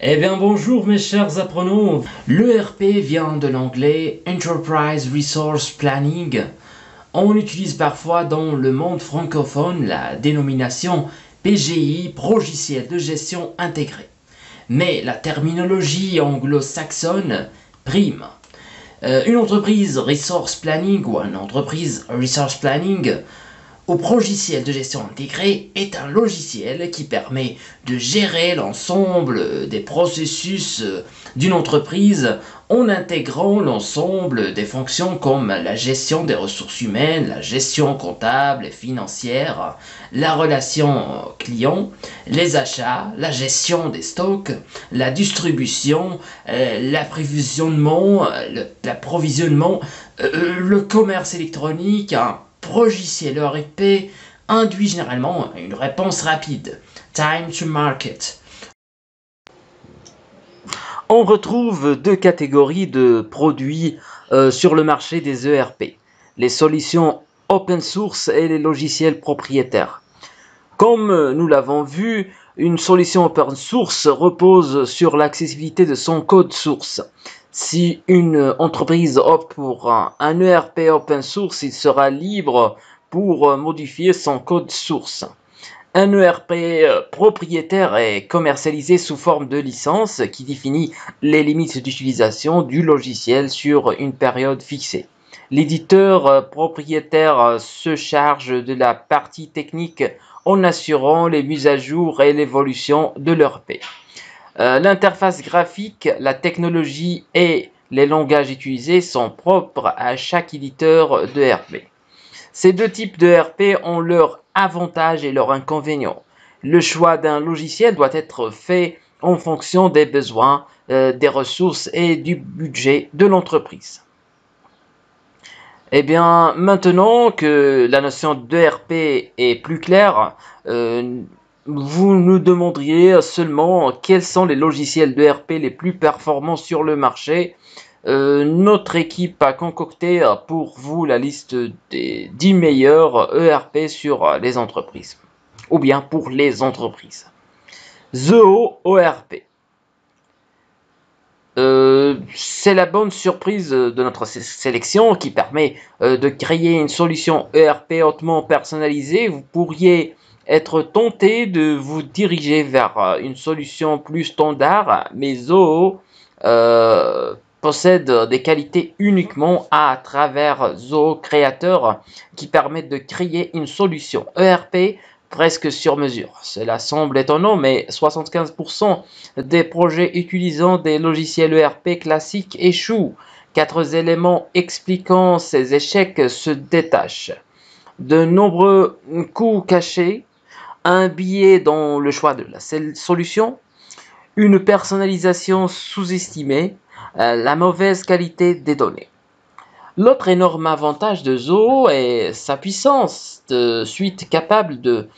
Eh bien bonjour mes chers apprenants, l'ERP vient de l'anglais Enterprise Resource Planning. On utilise parfois dans le monde francophone la dénomination PGI, Progiciel de gestion intégré. Mais la terminologie anglo-saxonne prime. Une entreprise Resource Planning ou une entreprise Resource Planning au logiciel de gestion intégrée est un logiciel qui permet de gérer l'ensemble des processus d'une entreprise en intégrant l'ensemble des fonctions comme la gestion des ressources humaines, la gestion comptable et financière, la relation client, les achats, la gestion des stocks, la distribution, l'approvisionnement, le commerce électronique. Logiciel ERP induit généralement une réponse rapide, time to market. On retrouve deux catégories de produits sur le marché des ERP, les solutions open source et les logiciels propriétaires. Comme nous l'avons vu, une solution open source repose sur l'accessibilité de son code source. Si une entreprise opte pour un ERP open source, il sera libre pour modifier son code source. Un ERP propriétaire est commercialisé sous forme de licence qui définit les limites d'utilisation du logiciel sur une période fixée. L'éditeur propriétaire se charge de la partie technique en assurant les mises à jour et l'évolution de l'ERP. L'interface graphique, la technologie et les langages utilisés sont propres à chaque éditeur d'ERP. Ces deux types d'ERP ont leurs avantages et leurs inconvénients. Le choix d'un logiciel doit être fait en fonction des besoins, des ressources et du budget de l'entreprise. Eh bien, maintenant que la notion d'ERP est plus claire, vous nous demanderiez seulement quels sont les logiciels d'ERP les plus performants sur le marché. Notre équipe a concocté pour vous la liste des 10 meilleurs ERP sur les entreprises, ou bien pour les entreprises. Zoho ERP. C'est la bonne surprise de notre sélection qui permet de créer une solution ERP hautement personnalisée. Vous pourriez être tenté de vous diriger vers une solution plus standard, mais Zoho possède des qualités uniquement à travers Zoho Creator qui permettent de créer une solution ERP presque sur mesure. Cela semble étonnant, mais 75% des projets utilisant des logiciels ERP classiques échouent. 4 éléments expliquant ces échecs se détachent. De nombreux coûts cachés, un biais dans le choix de la solution, une personnalisation sous-estimée, la mauvaise qualité des données. L'autre énorme avantage de Zoho est sa puissance de suite capable de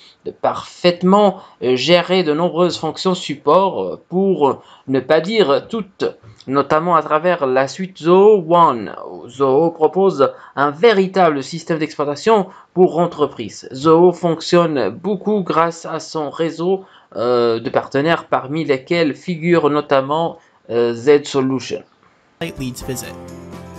parfaitement gérer de nombreuses fonctions support, pour ne pas dire toutes, notamment à travers la suite Zoho One. Zoho propose un véritable système d'exploitation pour entreprises. Zoho fonctionne beaucoup grâce à son réseau de partenaires, parmi lesquels figure notamment Z Solution. Leads visit.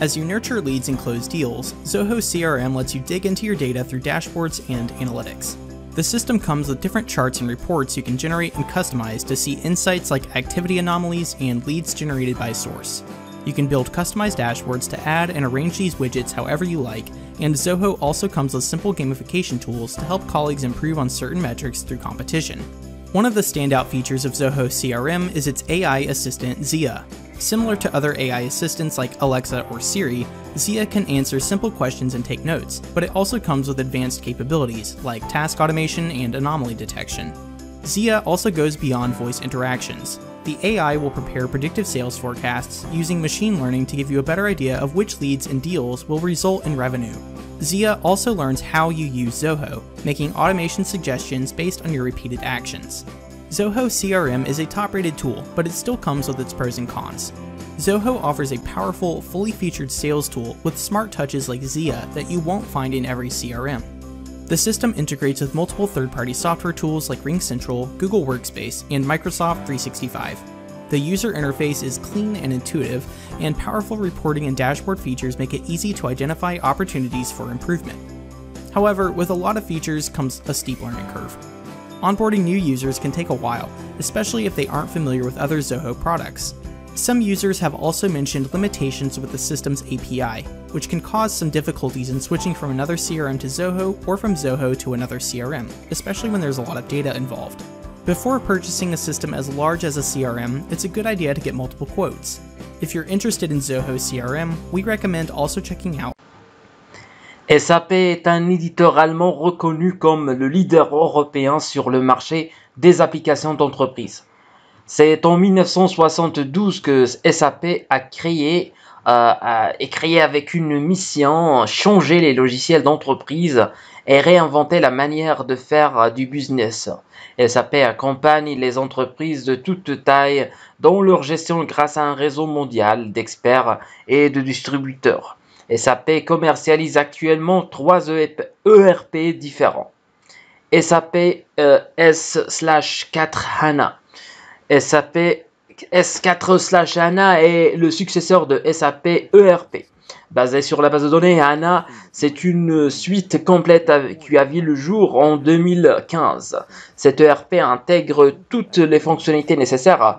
As you nurture leads and close deals, Zoho CRM lets you dig into your data through dashboards and analytics. The system comes with different charts and reports you can generate and customize to see insights like activity anomalies and leads generated by source. You can build customized dashboards to add and arrange these widgets however you like, and Zoho also comes with simple gamification tools to help colleagues improve on certain metrics through competition. One of the standout features of Zoho CRM is its AI assistant Zia. Similar to other AI assistants like Alexa or Siri, Zia can answer simple questions and take notes, but it also comes with advanced capabilities like task automation and anomaly detection. Zia also goes beyond voice interactions. The AI will prepare predictive sales forecasts using machine learning to give you a better idea of which leads and deals will result in revenue. Zia also learns how you use Zoho, making automation suggestions based on your repeated actions. Zoho CRM is a top-rated tool, but it still comes with its pros and cons. Zoho offers a powerful, fully featured sales tool with smart touches like Zia that you won't find in every CRM. The system integrates with multiple third-party software tools like RingCentral, Google Workspace, and Microsoft 365. The user interface is clean and intuitive, and powerful reporting and dashboard features make it easy to identify opportunities for improvement. However, with a lot of features comes a steep learning curve. Onboarding new users can take a while, especially if they aren't familiar with other Zoho products. Some users have also mentioned limitations with the system's API, which can cause some difficulties in switching from another CRM to Zoho or from Zoho to another CRM, especially when there's a lot of data involved. Before purchasing a system as large as a CRM, it's a good idea to get multiple quotes. If you're interested in Zoho CRM, we recommend also checking out SAP est un éditeur allemand reconnu comme le leader européen sur le marché des applications d'entreprise. C'est en 1972 que SAP est créé avec une mission, changer les logiciels d'entreprise et réinventer la manière de faire du business. SAP accompagne les entreprises de toute taille dans leur gestion grâce à un réseau mondial d'experts et de distributeurs. SAP commercialise actuellement 3 ERP différents. SAP S/4 HANA. SAP S4/HANA est le successeur de SAP ERP. Basé sur la base de données HANA, c'est une suite complète qui a vu le jour en 2015. Cet ERP intègre toutes les fonctionnalités nécessaires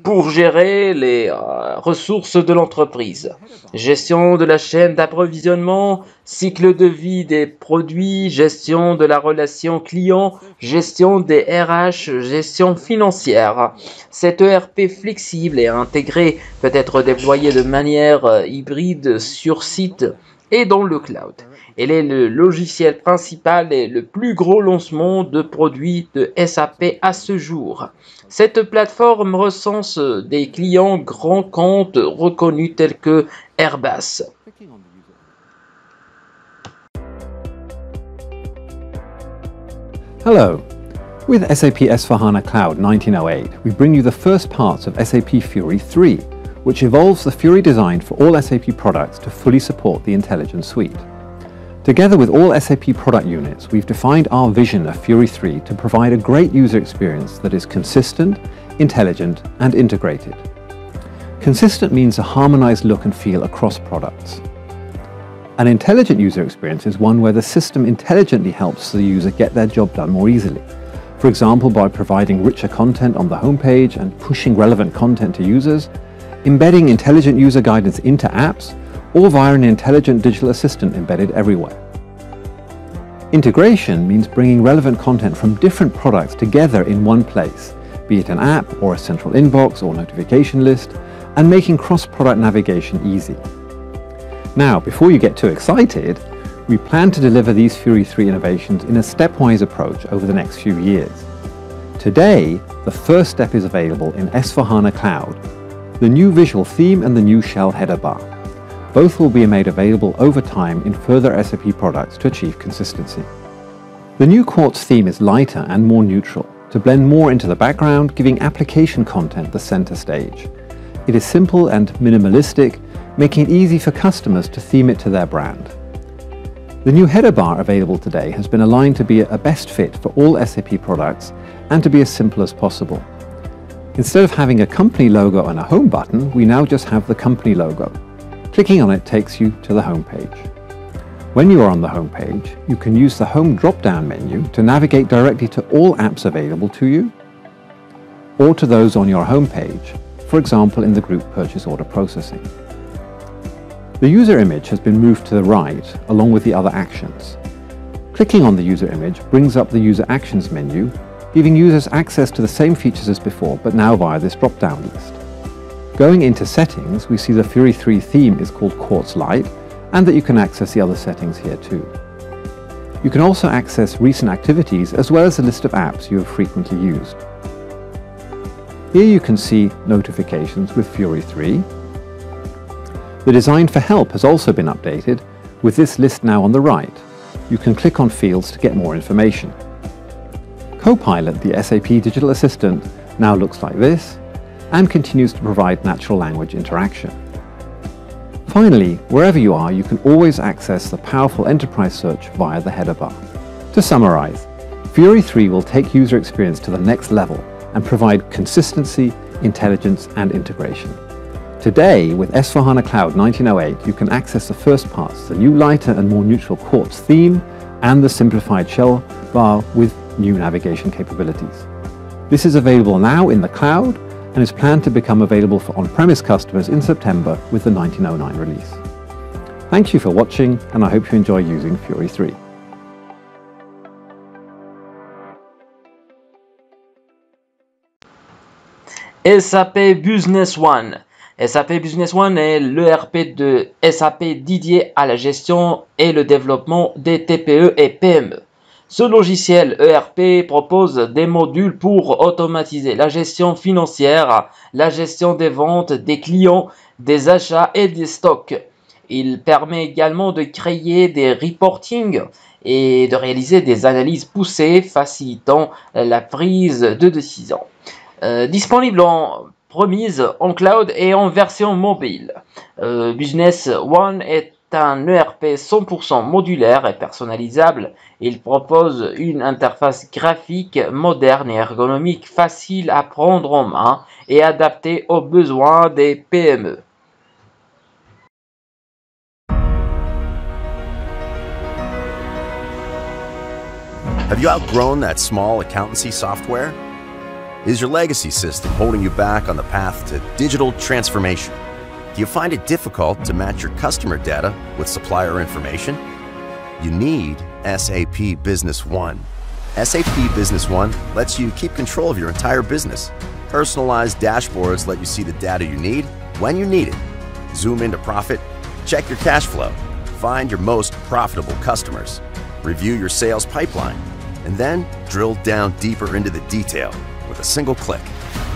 pour gérer les ressources de l'entreprise. Gestion de la chaîne d'approvisionnement, cycle de vie des produits, gestion de la relation client, gestion des RH, gestion financière. Cet ERP flexible et intégré peut être déployé de manière hybride sur site et dans le cloud. Elle est le logiciel principal et le plus gros lancement de produits de SAP à ce jour. Cette plateforme recense des clients grands comptes reconnus tels que Airbus. Hello. With SAP S/4HANA Cloud 1908, we bring you the first parts of SAP Fiori 3, which evolves the Fiori design for all SAP products to fully support the Intelligent Suite. Together with all SAP product units, we've defined our vision of Fiori 3 to provide a great user experience that is consistent, intelligent, and integrated. Consistent means a harmonized look and feel across products. An intelligent user experience is one where the system intelligently helps the user get their job done more easily. For example, by providing richer content on the homepage and pushing relevant content to users, embedding intelligent user guidance into apps, or via an intelligent digital assistant embedded everywhere. Integration means bringing relevant content from different products together in one place, be it an app or a central inbox or notification list, and making cross-product navigation easy. Now, before you get too excited, we plan to deliver these Fiori 3 innovations in a stepwise approach over the next few years. Today, the first step is available in S/4HANA Cloud, the new visual theme and the new shell header bar. Both will be made available over time in further SAP products to achieve consistency. The new Quartz theme is lighter and more neutral, to blend more into the background, giving application content the center stage. It is simple and minimalistic, making it easy for customers to theme it to their brand. The new header bar available today has been aligned to be a best fit for all SAP products and to be as simple as possible. Instead of having a company logo and a home button, we now just have the company logo. Clicking on it takes you to the home page. When you are on the home page, you can use the home drop-down menu to navigate directly to all apps available to you, or to those on your home page, for example in the group purchase order processing. The user image has been moved to the right along with the other actions. Clicking on the user image brings up the user actions menu, giving users access to the same features as before, but now via this drop-down list. Going into settings, we see the Fiori 3 theme is called Quartz Light, and that you can access the other settings here too. You can also access recent activities as well as a list of apps you have frequently used. Here you can see notifications with Fiori 3. The design for help has also been updated, with this list now on the right. You can click on fields to get more information. Copilot, the SAP digital assistant, now looks like this, and continues to provide natural language interaction. Finally, wherever you are, you can always access the powerful enterprise search via the header bar. To summarize, Fiori 3 will take user experience to the next level and provide consistency, intelligence and integration. Today, with S/4HANA Cloud 1908, you can access the first parts, the new lighter and more neutral Quartz theme, and the simplified shell bar with new navigation capabilities. This is available now in the cloud and is planned to become available for on-premise customers in September with the 1909 release. Thank you for watching, and I hope you enjoy using Fury 3. SAP Business One. SAP Business One est l'ERP de SAP dédié à la gestion et le développement des TPE et PME. Ce logiciel ERP propose des modules pour automatiser la gestion financière, la gestion des ventes, des clients, des achats et des stocks. Il permet également de créer des reportings et de réaliser des analyses poussées facilitant la prise de décision. Disponible en promise, en cloud et en version mobile. Business One est un ERP 100% modulaire et personnalisable. Il propose une interface graphique moderne et ergonomique facile à prendre en main et adaptée aux besoins des PME. Have you outgrown that small accountancy software? Is your legacy system holding you back on the path to digital transformation? Do you find it difficult to match your customer data with supplier information? You need SAP Business One. SAP Business One lets you keep control of your entire business. Personalized dashboards let you see the data you need when you need it. Zoom into profit, check your cash flow, find your most profitable customers, review your sales pipeline, and then drill down deeper into the detail. With a single click,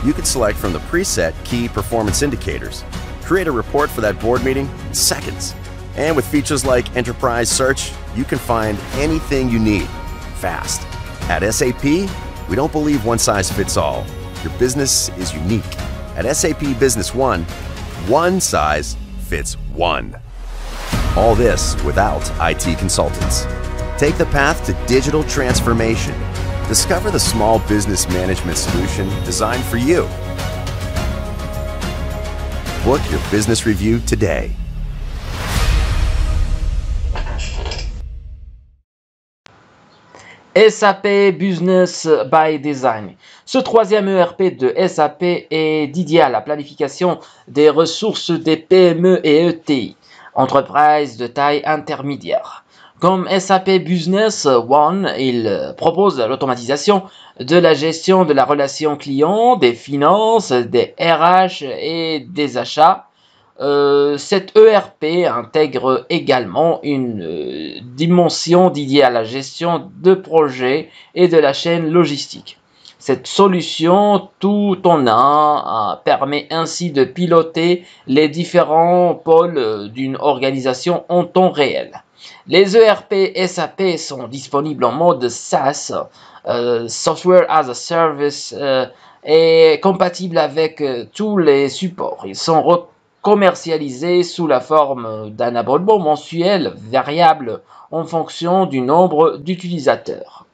you can select from the preset key performance indicators, create a report for that board meeting in seconds. And with features like Enterprise Search, you can find anything you need fast. At SAP, we don't believe one size fits all. Your business is unique. At SAP Business one size fits one. All this without IT consultants. Take the path to digital transformation. Discover the small business management solution designed for you. Book your business review today. SAP Business by Design. Ce troisième ERP de SAP est dédié à la planification des ressources des PME et ETI, entreprises de taille intermédiaire. Comme SAP Business One, il propose l'automatisation de la gestion de la relation client, des finances, des RH et des achats. Cet ERP intègre également une dimension dédiée à la gestion de projets et de la chaîne logistique. Cette solution tout en un permet ainsi de piloter les différents pôles d'une organisation en temps réel. Les ERP SAP sont disponibles en mode SaaS, Software as a Service, et compatibles avec tous les supports. Ils sont commercialisés sous la forme d'un abonnement mensuel variable en fonction du nombre d'utilisateurs.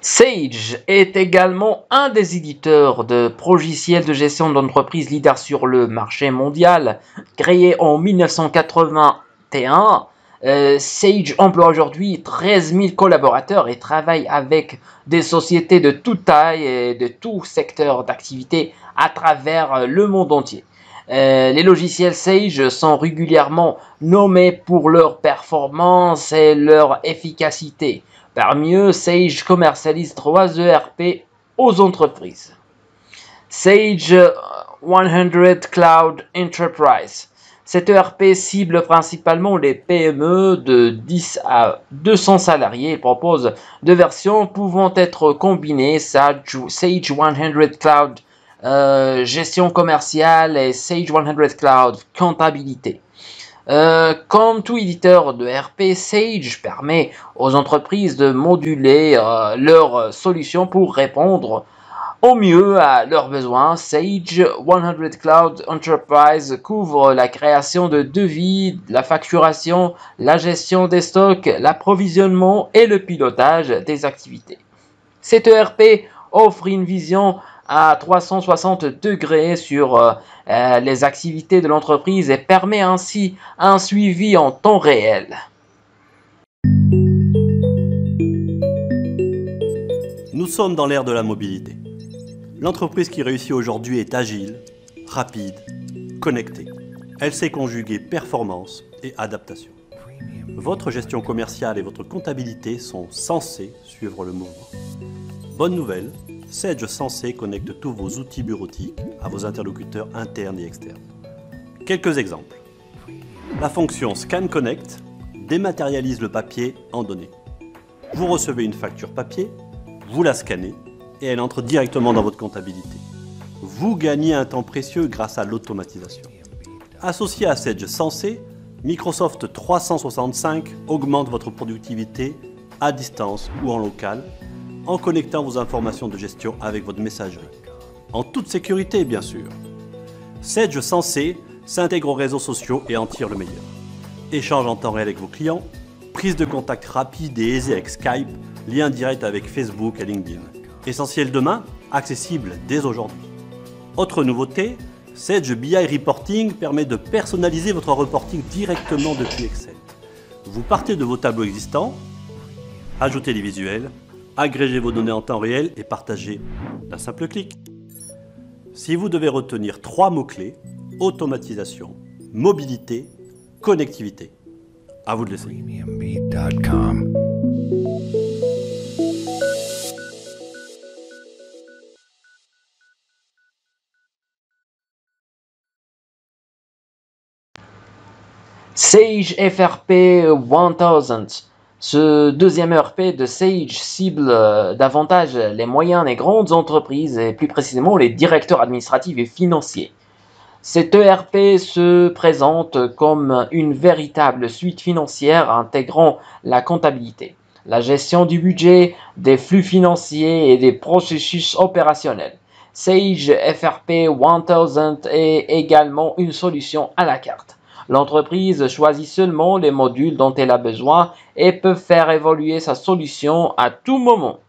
Sage est également un des éditeurs de logiciels de gestion d'entreprise leader sur le marché mondial. Créé en 1981, Sage emploie aujourd'hui 13 000 collaborateurs et travaille avec des sociétés de toute taille et de tout secteur d'activité à travers le monde entier. Les logiciels Sage sont régulièrement nommés pour leur performance et leur efficacité. Parmi eux, Sage commercialise 3 ERP aux entreprises. Sage 100 Cloud Enterprise. Cet ERP cible principalement les PME de 10 à 200 salariés. Il propose 2 versions pouvant être combinées, Sage 100 Cloud gestion commerciale et Sage 100 Cloud comptabilité. Comme tout éditeur de ERP, Sage permet aux entreprises de moduler leurs solutions pour répondre au mieux à leurs besoins. Sage 100 Cloud Enterprise couvre la création de devis, la facturation, la gestion des stocks, l'approvisionnement et le pilotage des activités. Cet ERP offre une vision à 360 degrés sur les activités de l'entreprise et permet ainsi un suivi en temps réel. Nous sommes dans l'ère de la mobilité. L'entreprise qui réussit aujourd'hui est agile, rapide, connectée. Elle sait conjuguer performance et adaptation. Votre gestion commerciale et votre comptabilité sont censées suivre le mouvement. Bonne nouvelle, Sage Sensé connecte tous vos outils bureautiques à vos interlocuteurs internes et externes. Quelques exemples. La fonction Scan Connect dématérialise le papier en données. Vous recevez une facture papier, vous la scannez et elle entre directement dans votre comptabilité. Vous gagnez un temps précieux grâce à l'automatisation. Associé à Sage Sensé, Microsoft 365 augmente votre productivité à distance ou en local en connectant vos informations de gestion avec votre messagerie. En toute sécurité, bien sûr. Sage Sensé s'intègre aux réseaux sociaux et en tire le meilleur. Échange en temps réel avec vos clients, prise de contact rapide et aisée avec Skype, lien direct avec Facebook et LinkedIn. Essentiel demain, accessible dès aujourd'hui. Autre nouveauté, Sage BI Reporting permet de personnaliser votre reporting directement depuis Excel. Vous partez de vos tableaux existants, ajoutez des visuels, agrégez vos données en temps réel et partagez d'un simple clic. Si vous devez retenir 3 mots-clés, automatisation, mobilité, connectivité, à vous de l'essayer. Sage FRP 1000. Ce deuxième ERP de Sage cible davantage les moyennes et grandes entreprises et plus précisément les directeurs administratifs et financiers. Cet ERP se présente comme une véritable suite financière intégrant la comptabilité, la gestion du budget, des flux financiers et des processus opérationnels. Sage FRP 1000 est également une solution à la carte. L'entreprise choisit seulement les modules dont elle a besoin et peut faire évoluer sa solution à tout moment.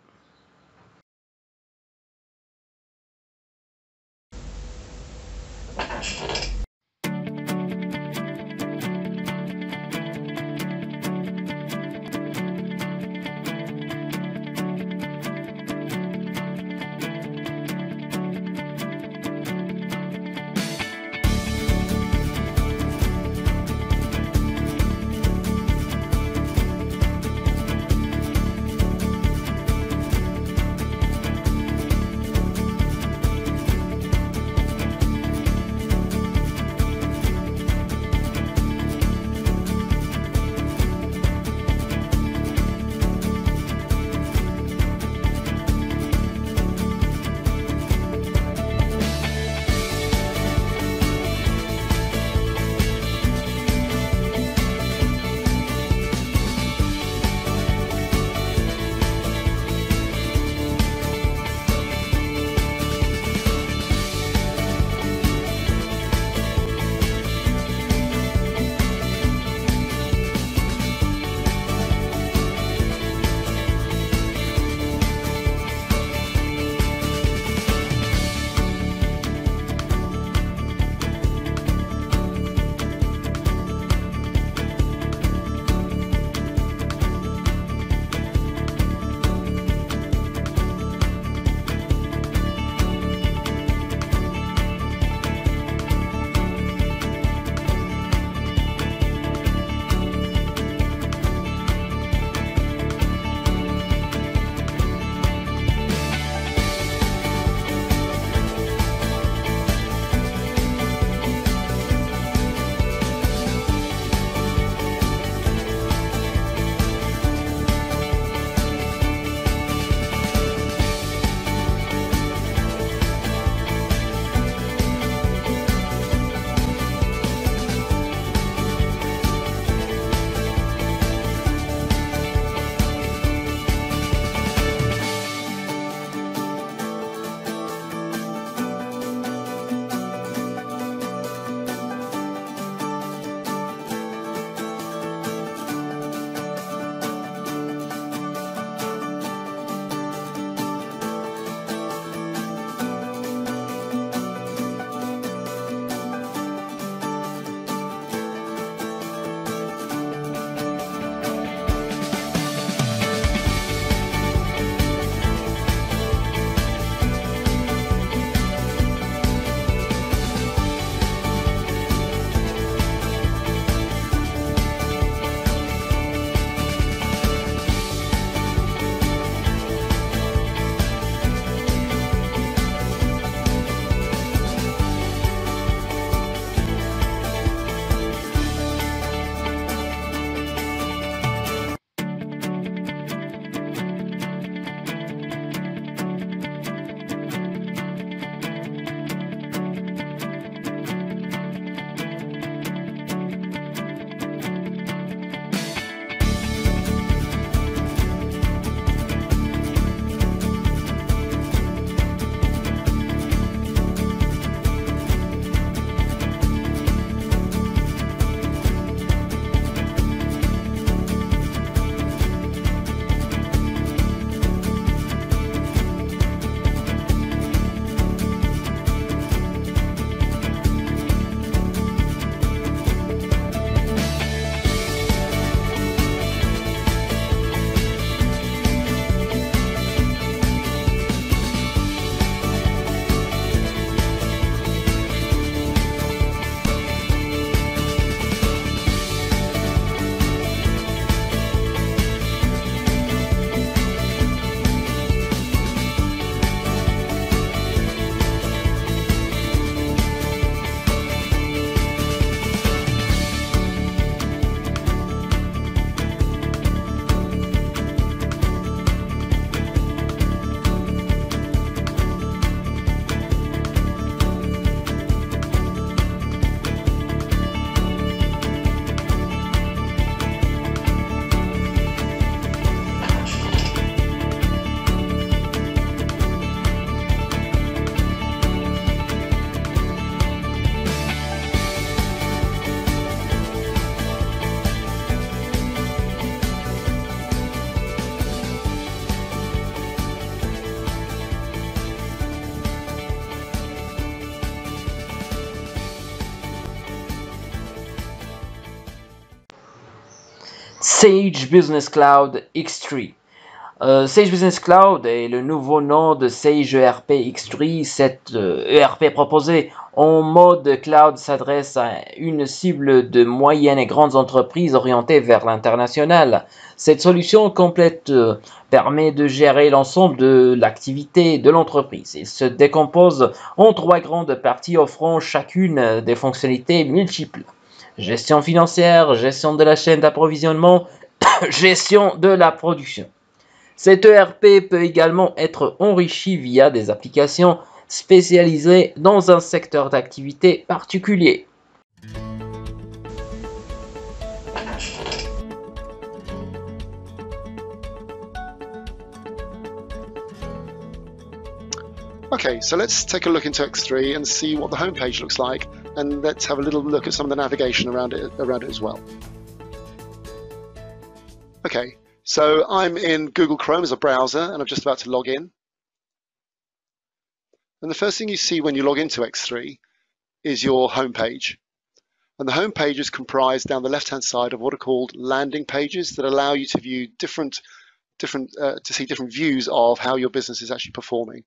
Sage Business Cloud X3. Sage Business Cloud est le nouveau nom de Sage ERP X3. Cet ERP proposé en mode cloud s'adresse à une cible de moyennes et grandes entreprises orientées vers l'international. Cette solution complète permet de gérer l'ensemble de l'activité de l'entreprise. Il se décompose en 3 grandes parties offrant chacune des fonctionnalités multiples. Gestion financière, gestion de la chaîne d'approvisionnement, gestion de la production. Cet ERP peut également être enrichi via des applications spécialisées dans un secteur d'activité particulier. Okay, so let's take a look into X3 and see what the homepage looks like, and let's have a little look at some of the navigation around it as well. Okay, so I'm in Google Chrome as a browser, and I'm just about to log in. And the first thing you see when you log into X3 is your homepage. And the homepage is comprised down the left-hand side of what are called landing pages that allow you to view different views of how your business is actually performing.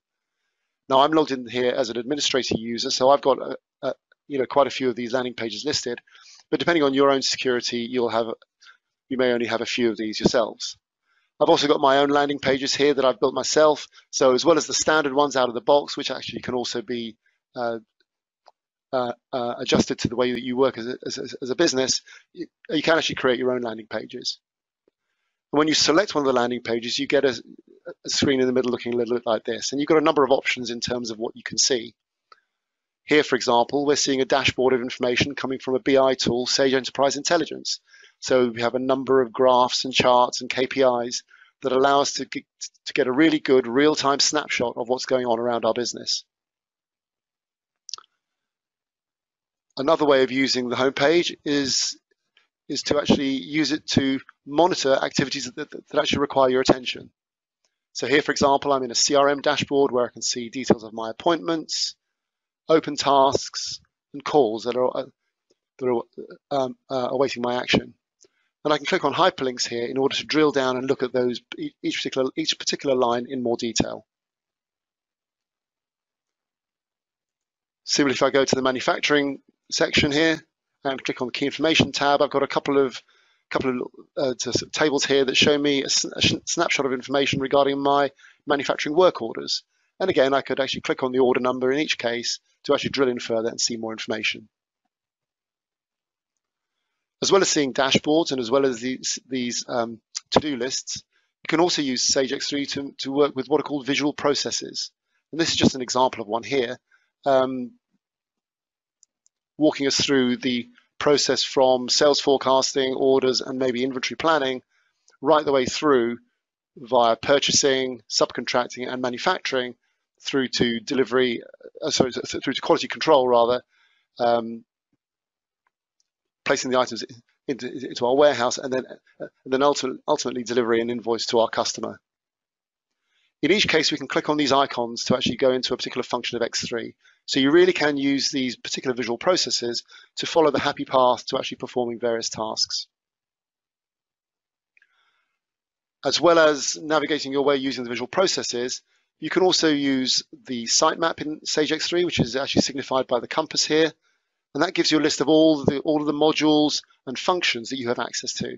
Now I'm logged in here as an administrator user, so I've got quite a few of these landing pages listed. But depending on your own security, you may only have a few of these yourselves. I've also got my own landing pages here that I've built myself. So as well as the standard ones out of the box, which actually can also be adjusted to the way that you work as a business, you can actually create your own landing pages. And when you select one of the landing pages, you get a screen in the middle looking a little bit like this. And you've got a number of options in terms of what you can see. Here, for example, we're seeing a dashboard of information coming from a BI tool, Sage Enterprise Intelligence. So we have a number of graphs and charts and KPIs that allow us to get a really good real-time snapshot of what's going on around our business. Another way of using the homepage is to actually use it to monitor activities that actually require your attention. So here, for example, I'm in a CRM dashboard where I can see details of my appointments, open tasks, and calls that are awaiting my action. And I can click on hyperlinks here in order to drill down and look at those each particular line in more detail. Similarly, if I go to the manufacturing section here and click on the key information tab, I've got a couple of tables here that show me a snapshot of information regarding my manufacturing work orders. And again, I could actually click on the order number in each case to actually drill in further and see more information. As well as seeing dashboards and as well as these to-do lists, you can also use Sage X3 to work with what are called visual processes. And this is just an example of one here, walking us through the process from sales forecasting, orders, and maybe inventory planning, right the way through via purchasing, subcontracting, and manufacturing, through to delivery, through to quality control rather, placing the items into our warehouse, and then ultimately delivery and invoice to our customer. In each case, we can click on these icons to actually go into a particular function of X3. So you really can use these particular visual processes to follow the happy path to actually performing various tasks. As well as navigating your way using the visual processes, you can also use the sitemap in Sage X3, which is actually signified by the compass here. And that gives you a list of all of the modules and functions that you have access to.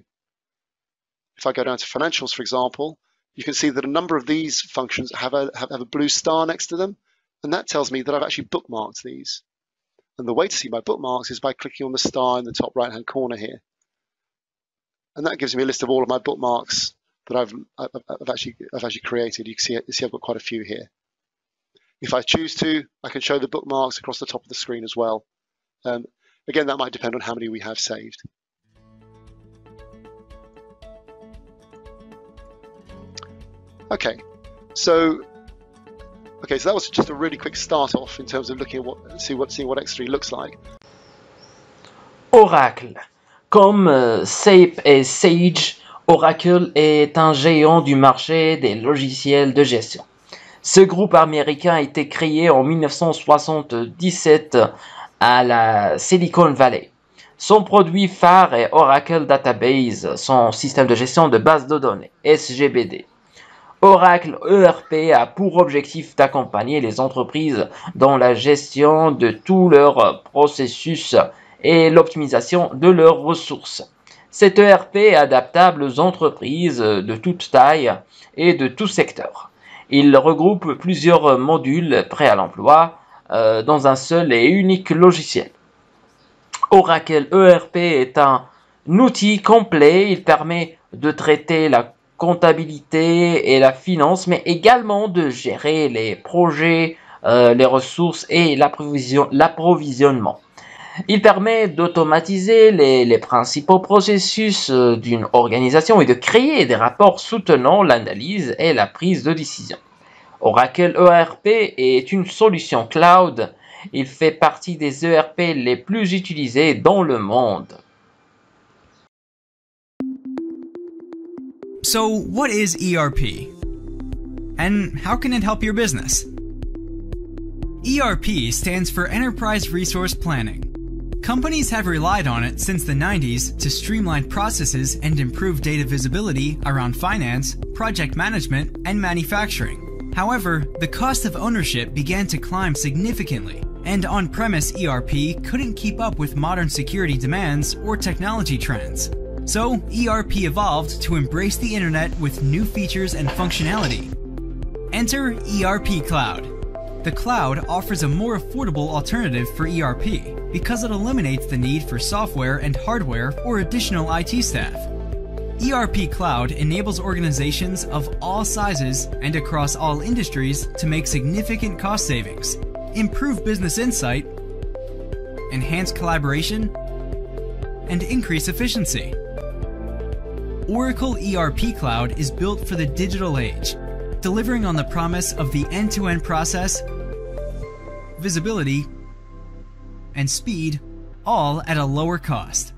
If I go down to financials, for example, you can see that a number of these functions have a blue star next to them. And that tells me that I've actually bookmarked these. And the way to see my bookmarks is by clicking on the star in the top right-hand corner here. And that gives me a list of all of my bookmarks that I've actually created. You can see I've got quite a few here. If I choose to, I can show the bookmarks across the top of the screen as well. Again, that might depend on how many we have saved. Okay, so that was just a really quick start off in terms of looking at seeing what X3 looks like. Oracle. Comme SAP et Sage, Oracle est un géant du marché des logiciels de gestion. Ce groupe américain a été créé en 1977 à la Silicon Valley. Son produit phare est Oracle Database, son système de gestion de bases de données, SGBD. Oracle ERP a pour objectif d'accompagner les entreprises dans la gestion de tous leurs processus et l'optimisation de leurs ressources. Cet ERP est adaptable aux entreprises de toute taille et de tout secteur. Il regroupe plusieurs modules prêts à l'emploi dans un seul et unique logiciel. Oracle ERP est un outil complet. Il permet de traiter la comptabilité et la finance, mais également de gérer les projets, les ressources et l'approvisionnement. Il permet d'automatiser les principaux processus d'une organisation et de créer des rapports soutenant l'analyse et la prise de décision. Oracle ERP est une solution cloud. Il fait partie des ERP les plus utilisés dans le monde. So, what is ERP? And how can it help your business? ERP stands for Enterprise Resource Planning. Companies have relied on it since the 90s to streamline processes and improve data visibility around finance, project management, and manufacturing. However, the cost of ownership began to climb significantly, and on-premise ERP couldn't keep up with modern security demands or technology trends. So, ERP evolved to embrace the internet with new features and functionality. Enter ERP Cloud. The cloud offers a more affordable alternative for ERP because it eliminates the need for software and hardware or additional IT staff. ERP Cloud enables organizations of all sizes and across all industries to make significant cost savings, improve business insight, enhance collaboration, and increase efficiency. Oracle ERP Cloud is built for the digital age, delivering on the promise of the end-to-end process, visibility, and speed, all at a lower cost.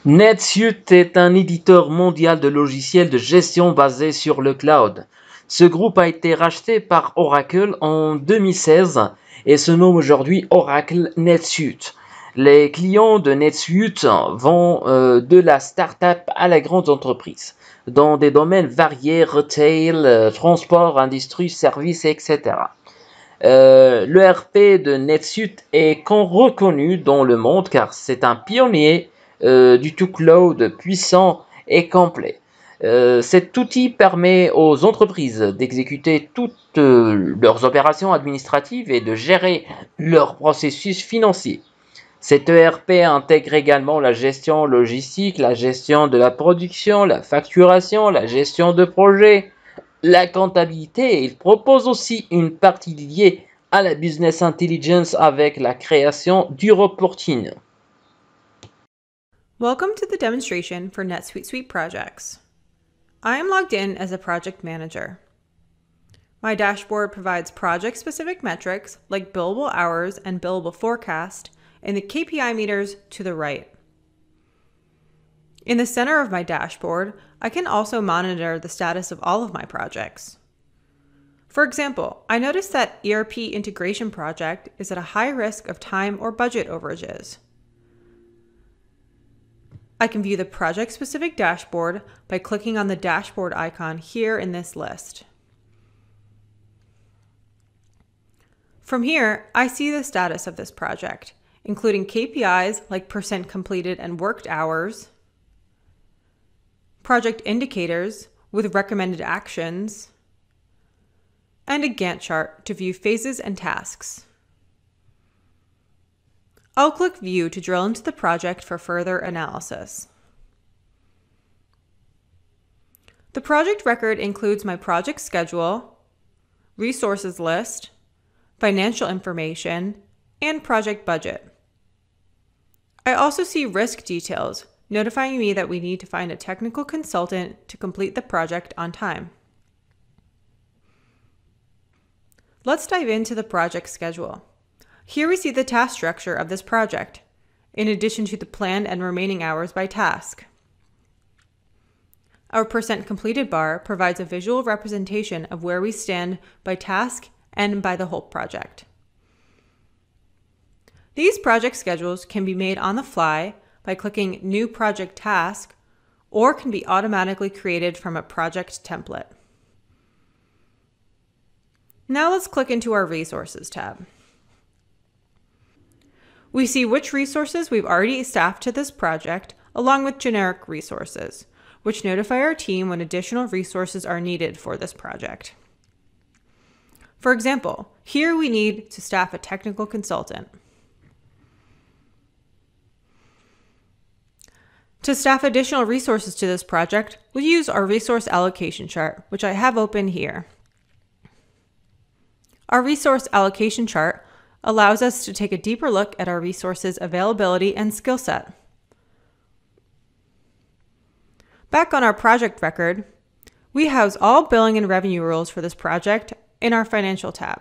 NetSuite est un éditeur mondial de logiciels de gestion basé sur le cloud. Ce groupe a été racheté par Oracle en 2016 et se nomme aujourd'hui Oracle NetSuite. Les clients de NetSuite vont de la start-up à la grande entreprise, dans des domaines variés, retail, transport, industrie, services, etc. L'ERP de NetSuite est reconnu dans le monde car c'est un pionnier du tout cloud puissant et complet. Cet outil permet aux entreprises d'exécuter toutes leurs opérations administratives et de gérer leurs processus financiers. Cet ERP intègre également la gestion logistique, la gestion de la production, la facturation, la gestion de projet, la comptabilité. Il propose aussi une partie liée à la business intelligence avec la création du reporting. Welcome to the demonstration for NetSuite Suite projects. I am logged in as a project manager. My dashboard provides project-specific metrics like billable hours and billable forecast and the KPI meters to the right. In the center of my dashboard, I can also monitor the status of all of my projects. For example, I noticed that ERP integration project is at a high risk of time or budget overages. I can view the project-specific dashboard by clicking on the dashboard icon here in this list. From here, I see the status of this project, including KPIs like % completed and worked hours, project indicators with recommended actions, and a Gantt chart to view phases and tasks. I'll click View to drill into the project for further analysis. The project record includes my project schedule, resources list, financial information, and project budget. I also see risk details, notifying me that we need to find a technical consultant to complete the project on time. Let's dive into the project schedule. Here we see the task structure of this project, in addition to the planned and remaining hours by task. Our % completed bar provides a visual representation of where we stand by task and by the whole project. These project schedules can be made on the fly by clicking New Project Task, or can be automatically created from a project template. Now let's click into our Resources tab. We see which resources we've already staffed to this project, along with generic resources, which notify our team when additional resources are needed for this project. For example, here we need to staff a technical consultant. To staff additional resources to this project, we'll use our resource allocation chart, which I have open here. Our resource allocation chart allows us to take a deeper look at our resources' availability and skill set. Back on our project record, we house all billing and revenue rules for this project in our Financial tab,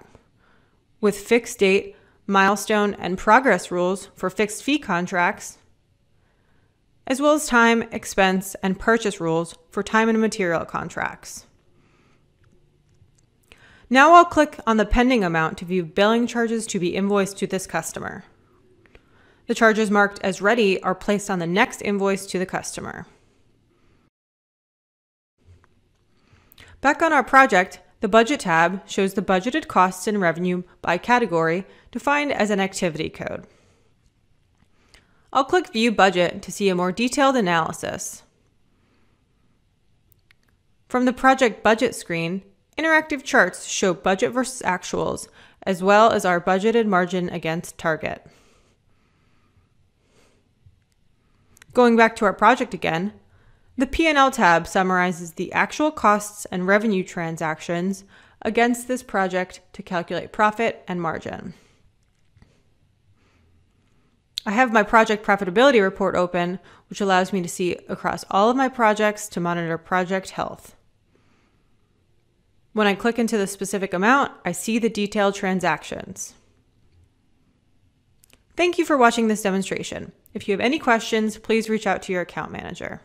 with fixed date, milestone, and progress rules for fixed fee contracts, as well as time, expense, and purchase rules for time and material contracts. Now I'll click on the pending amount to view billing charges to be invoiced to this customer. The charges marked as ready are placed on the next invoice to the customer. Back on our project, the Budget tab shows the budgeted costs and revenue by category defined as an activity code. I'll click View Budget to see a more detailed analysis. From the Project Budget screen, interactive charts show budget versus actuals, as well as our budgeted margin against target. Going back to our project again, the P&L tab summarizes the actual costs and revenue transactions against this project to calculate profit and margin. I have my project profitability report open, which allows me to see across all of my projects to monitor project health. When I click into the specific amount, I see the detailed transactions. Thank you for watching this demonstration. If you have any questions, please reach out to your account manager.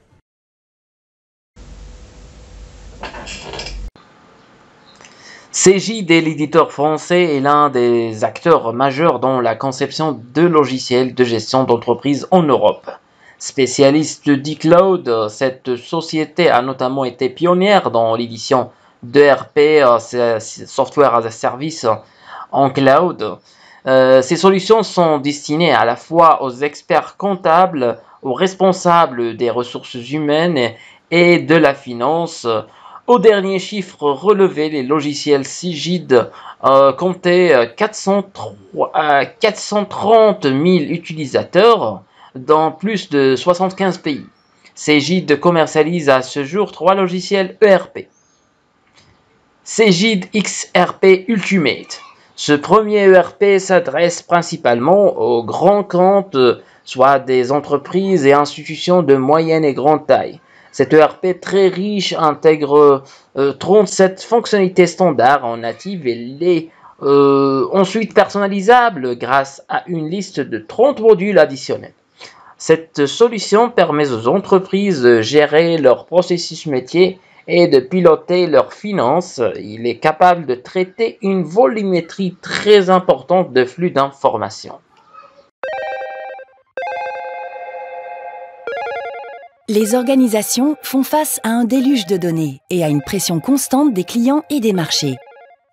Cegid est l'éditeur français et l'un des acteurs majeurs dans la conception de logiciels de gestion d'entreprise en Europe. Spécialiste d'e-cloud, cette société a notamment été pionnière dans l'édition d'ERP, Software as a Service, en cloud. Ces solutions sont destinées à la fois aux experts comptables, aux responsables des ressources humaines et de la finance. Au dernier chiffre relevé, les logiciels Cegid comptaient 430 000 utilisateurs dans plus de 75 pays. Cegid commercialise à ce jour 3 logiciels ERP. Cegid XRP Ultimate. Ce premier ERP s'adresse principalement aux grands comptes, soit des entreprises et institutions de moyenne et grande taille. Cet ERP très riche intègre 37 fonctionnalités standards en native et les ensuite personnalisables grâce à une liste de 30 modules additionnels. Cette solution permet aux entreprises de gérer leurs processus métiers et de piloter leurs finances. Il est capable de traiter une volumétrie très importante de flux d'informations. Les organisations font face à un déluge de données et à une pression constante des clients et des marchés.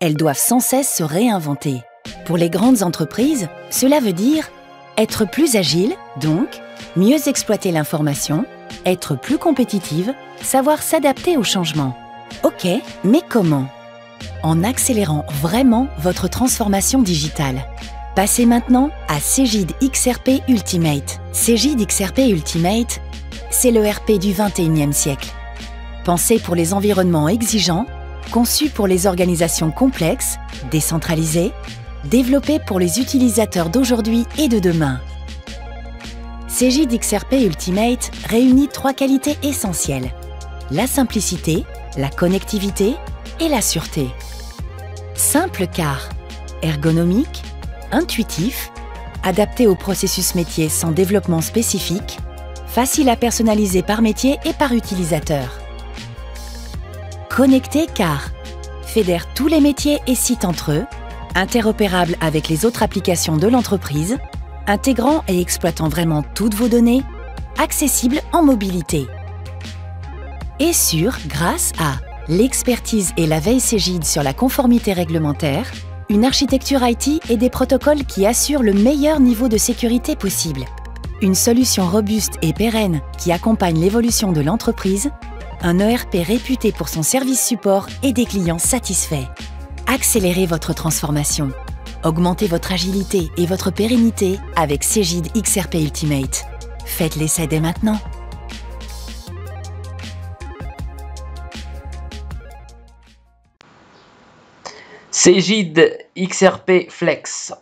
Elles doivent sans cesse se réinventer. Pour les grandes entreprises, cela veut dire être plus agile, donc mieux exploiter l'information, être plus compétitive, savoir s'adapter aux changements. Ok, mais comment? En accélérant vraiment votre transformation digitale. Passez maintenant à Cegid XRP Ultimate. Cegid XRP Ultimate, c'est l'ERP du XXIe siècle. Pensé pour les environnements exigeants, conçu pour les organisations complexes, décentralisées, développé pour les utilisateurs d'aujourd'hui et de demain. Cegid XRP Ultimate réunit 3 qualités essentielles: la simplicité, la connectivité et la sûreté. Simple car ergonomique, intuitif, adapté aux processus métiers sans développement spécifique, facile à personnaliser par métier et par utilisateur. Connecté car fédère tous les métiers et sites entre eux, interopérable avec les autres applications de l'entreprise, intégrant et exploitant vraiment toutes vos données, accessible en mobilité. Et sûr grâce à l'expertise et la veille Cegid sur la conformité réglementaire, une architecture IT et des protocoles qui assurent le meilleur niveau de sécurité possible, une solution robuste et pérenne qui accompagne l'évolution de l'entreprise, un ERP réputé pour son service support et des clients satisfaits. Accélérez votre transformation. Augmentez votre agilité et votre pérennité avec Cegid XRP Ultimate. Faites l'essai dès maintenant. Cegid XRP Flex.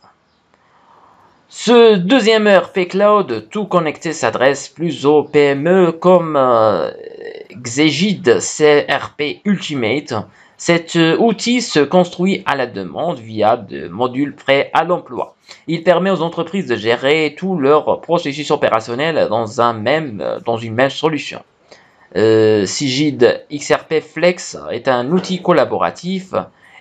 Ce deuxième ERP Cloud tout connecté s'adresse plus aux PME comme Cegid CRP Ultimate. Cet outil se construit à la demande via des modules prêts à l'emploi. Il permet aux entreprises de gérer tout leur processus opérationnel dans une même solution. Cegid XRP Flex est un outil collaboratif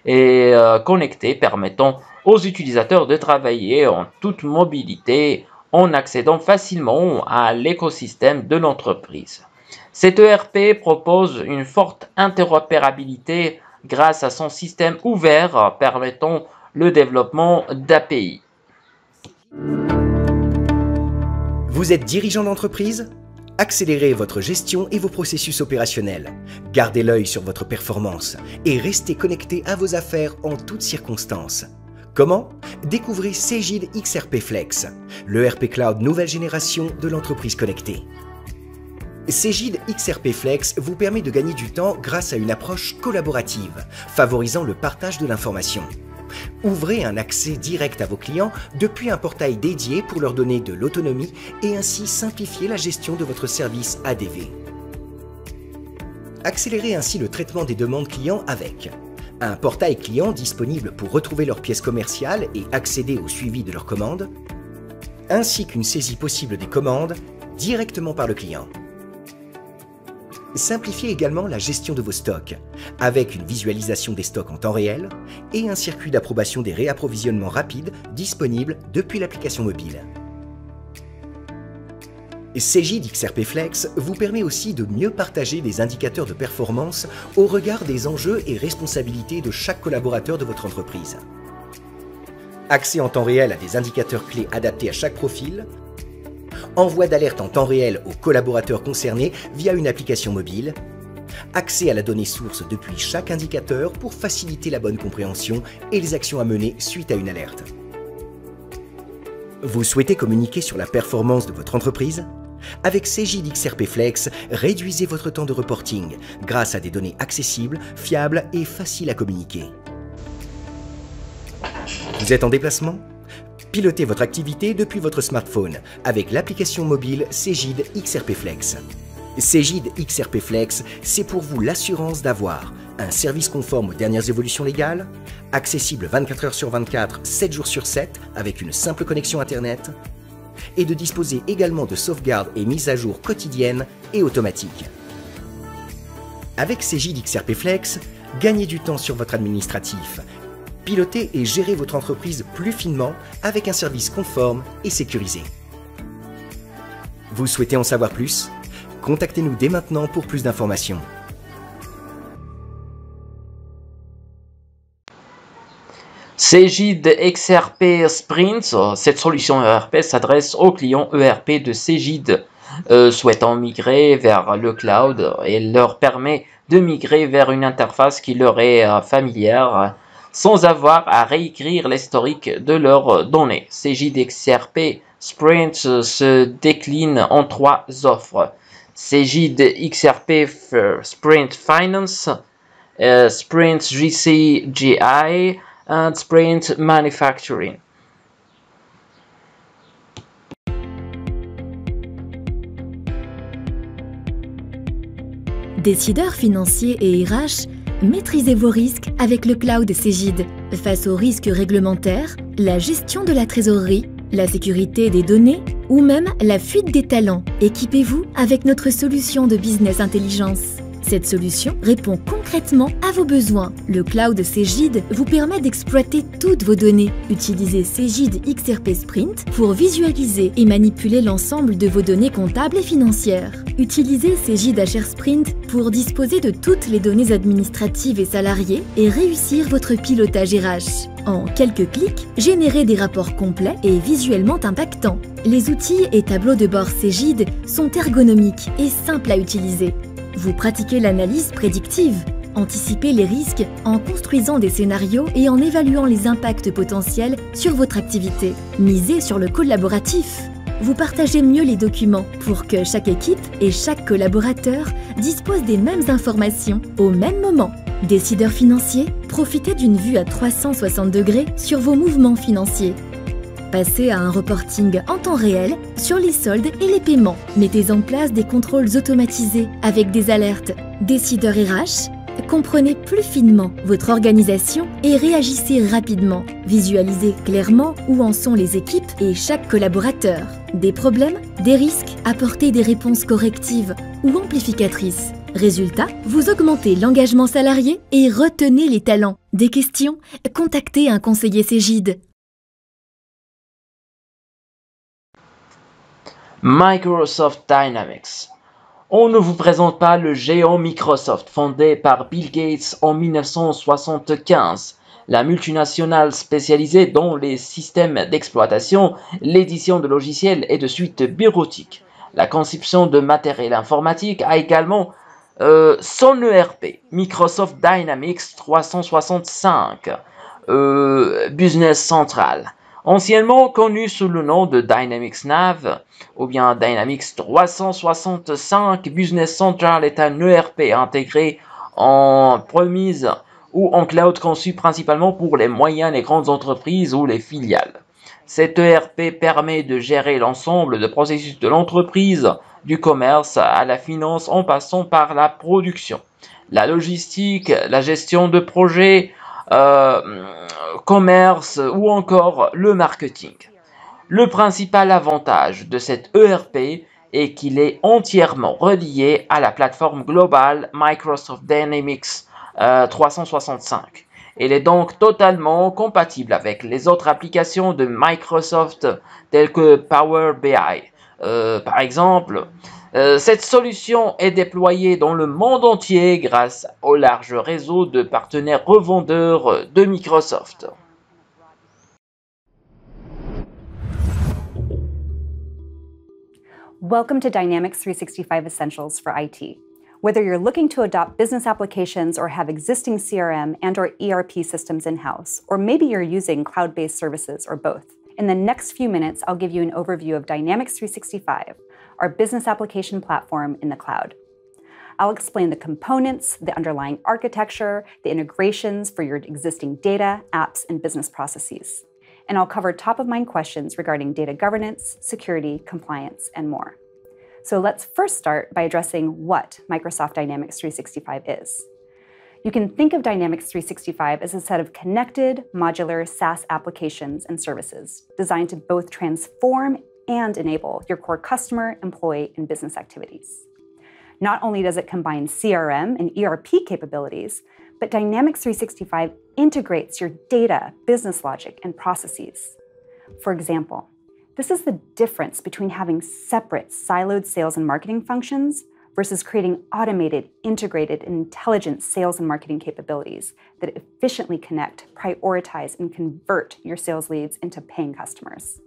et connecté permettant aux utilisateurs de travailler en toute mobilité en accédant facilement à l'écosystème de l'entreprise. Cet ERP propose une forte interopérabilité grâce à son système ouvert permettant le développement d'API. Vous êtes dirigeant d'entreprise ? Accélérez votre gestion et vos processus opérationnels. Gardez l'œil sur votre performance et restez connecté à vos affaires en toutes circonstances. Comment ? Découvrez Cegid XRP Flex, l'ERP Cloud nouvelle génération de l'entreprise connectée. Cegid XRP Flex vous permet de gagner du temps grâce à une approche collaborative, favorisant le partage de l'information. Ouvrez un accès direct à vos clients depuis un portail dédié pour leur donner de l'autonomie et ainsi simplifier la gestion de votre service ADV. Accélérez ainsi le traitement des demandes clients avec un portail client disponible pour retrouver leurs pièces commerciales et accéder au suivi de leurs commandes, ainsi qu'une saisie possible des commandes directement par le client. Simplifiez également la gestion de vos stocks, avec une visualisation des stocks en temps réel et un circuit d'approbation des réapprovisionnements rapides disponible depuis l'application mobile. Cegid XRP Flex vous permet aussi de mieux partager des indicateurs de performance au regard des enjeux et responsabilités de chaque collaborateur de votre entreprise. Accès en temps réel à des indicateurs clés adaptés à chaque profil, envoi d'alerte en temps réel aux collaborateurs concernés via une application mobile, accès à la donnée source depuis chaque indicateur pour faciliter la bonne compréhension et les actions à mener suite à une alerte. Vous souhaitez communiquer sur la performance de votre entreprise ? Avec Cegid XRP Flex, réduisez votre temps de reporting grâce à des données accessibles, fiables et faciles à communiquer. Vous êtes en déplacement ? Pilotez votre activité depuis votre smartphone avec l'application mobile Cegid XRP Flex. Cegid XRP Flex, c'est pour vous l'assurance d'avoir un service conforme aux dernières évolutions légales, accessible 24 heures sur 24, 7 jours sur 7 avec une simple connexion Internet, et de disposer également de sauvegardes et mises à jour quotidiennes et automatiques. Avec Cegid XRP Flex, gagnez du temps sur votre administratif. Pilotez et gérez votre entreprise plus finement avec un service conforme et sécurisé. Vous souhaitez en savoir plus ? Contactez-nous dès maintenant pour plus d'informations. Cegid XRP Sprint, cette solution ERP s'adresse aux clients ERP de Cegid souhaitant migrer vers le cloud et leur permet de migrer vers une interface qui leur est familière sans avoir à réécrire l'historique de leurs données. Cegid XRP Sprint se décline en 3 offres. Cegid XRP Sprint Finance, Sprint GCGI and Sprint Manufacturing. Décideurs financiers et RH, maîtrisez vos risques avec le cloud Cegid. Face aux risques réglementaires, la gestion de la trésorerie, la sécurité des données ou même la fuite des talents, équipez-vous avec notre solution de business intelligence. Cette solution répond concrètement à vos besoins. Le cloud Cegid vous permet d'exploiter toutes vos données. Utilisez Cegid XRP Sprint pour visualiser et manipuler l'ensemble de vos données comptables et financières. Utilisez Cegid HR Sprint pour disposer de toutes les données administratives et salariées et réussir votre pilotage RH. En quelques clics, générez des rapports complets et visuellement impactants. Les outils et tableaux de bord Cegid sont ergonomiques et simples à utiliser. Vous pratiquez l'analyse prédictive, anticipez les risques en construisant des scénarios et en évaluant les impacts potentiels sur votre activité. Misez sur le collaboratif. Vous partagez mieux les documents pour que chaque équipe et chaque collaborateur dispose des mêmes informations au même moment. Décideurs financiers, profitez d'une vue à 360 degrés sur vos mouvements financiers. Passez à un reporting en temps réel sur les soldes et les paiements. Mettez en place des contrôles automatisés avec des alertes. Décideurs RH, comprenez plus finement votre organisation et réagissez rapidement. Visualisez clairement où en sont les équipes et chaque collaborateur. Des problèmes, des risques, apportez des réponses correctives ou amplificatrices. Résultat, vous augmentez l'engagement salarié et retenez les talents. Des questions? Contactez un conseiller Cegid. Microsoft Dynamics. On ne vous présente pas le géant Microsoft, fondé par Bill Gates en 1975. La multinationale spécialisée dans les systèmes d'exploitation, l'édition de logiciels et de suites bureautiques. La conception de matériel informatique a également son ERP, Microsoft Dynamics 365, Business Central. Anciennement connu sous le nom de Dynamics Nav ou bien Dynamics 365, Business Central est un ERP intégré en premise ou en cloud conçu principalement pour les moyennes et grandes entreprises ou les filiales. Cet ERP permet de gérer l'ensemble des processus de l'entreprise, du commerce à la finance en passant par la production, la logistique, la gestion de projets, commerce ou encore le marketing. Le principal avantage de cet ERP est qu'il est entièrement relié à la plateforme globale Microsoft Dynamics 365. Il est donc totalement compatible avec les autres applications de Microsoft telles que Power BI. Par exemple, cette solution est déployée dans le monde entier grâce au large réseau de partenaires revendeurs de Microsoft. Welcome to Dynamics 365 Essentials for IT. Whether you're looking to adopt business applications or have existing CRM and/or ERP systems in-house, or maybe you're using cloud-based services or both, in the next few minutes, I'll give you an overview of Dynamics 365, our business application platform in the cloud. I'll explain the components, the underlying architecture, the integrations for your existing data, apps, and business processes. And I'll cover top-of-mind questions regarding data governance, security, compliance, and more. So let's first start by addressing what Microsoft Dynamics 365 is. You can think of Dynamics 365 as a set of connected, modular SaaS applications and services designed to both transform and enable your core customer, employee, and business activities. Not only does it combine CRM and ERP capabilities, but Dynamics 365 integrates your data, business logic, and processes. For example, this is the difference between having separate, siloed sales and marketing functions versus creating automated, integrated, and intelligent sales and marketing capabilities that efficiently connect, prioritize, and convert your sales leads into paying customers.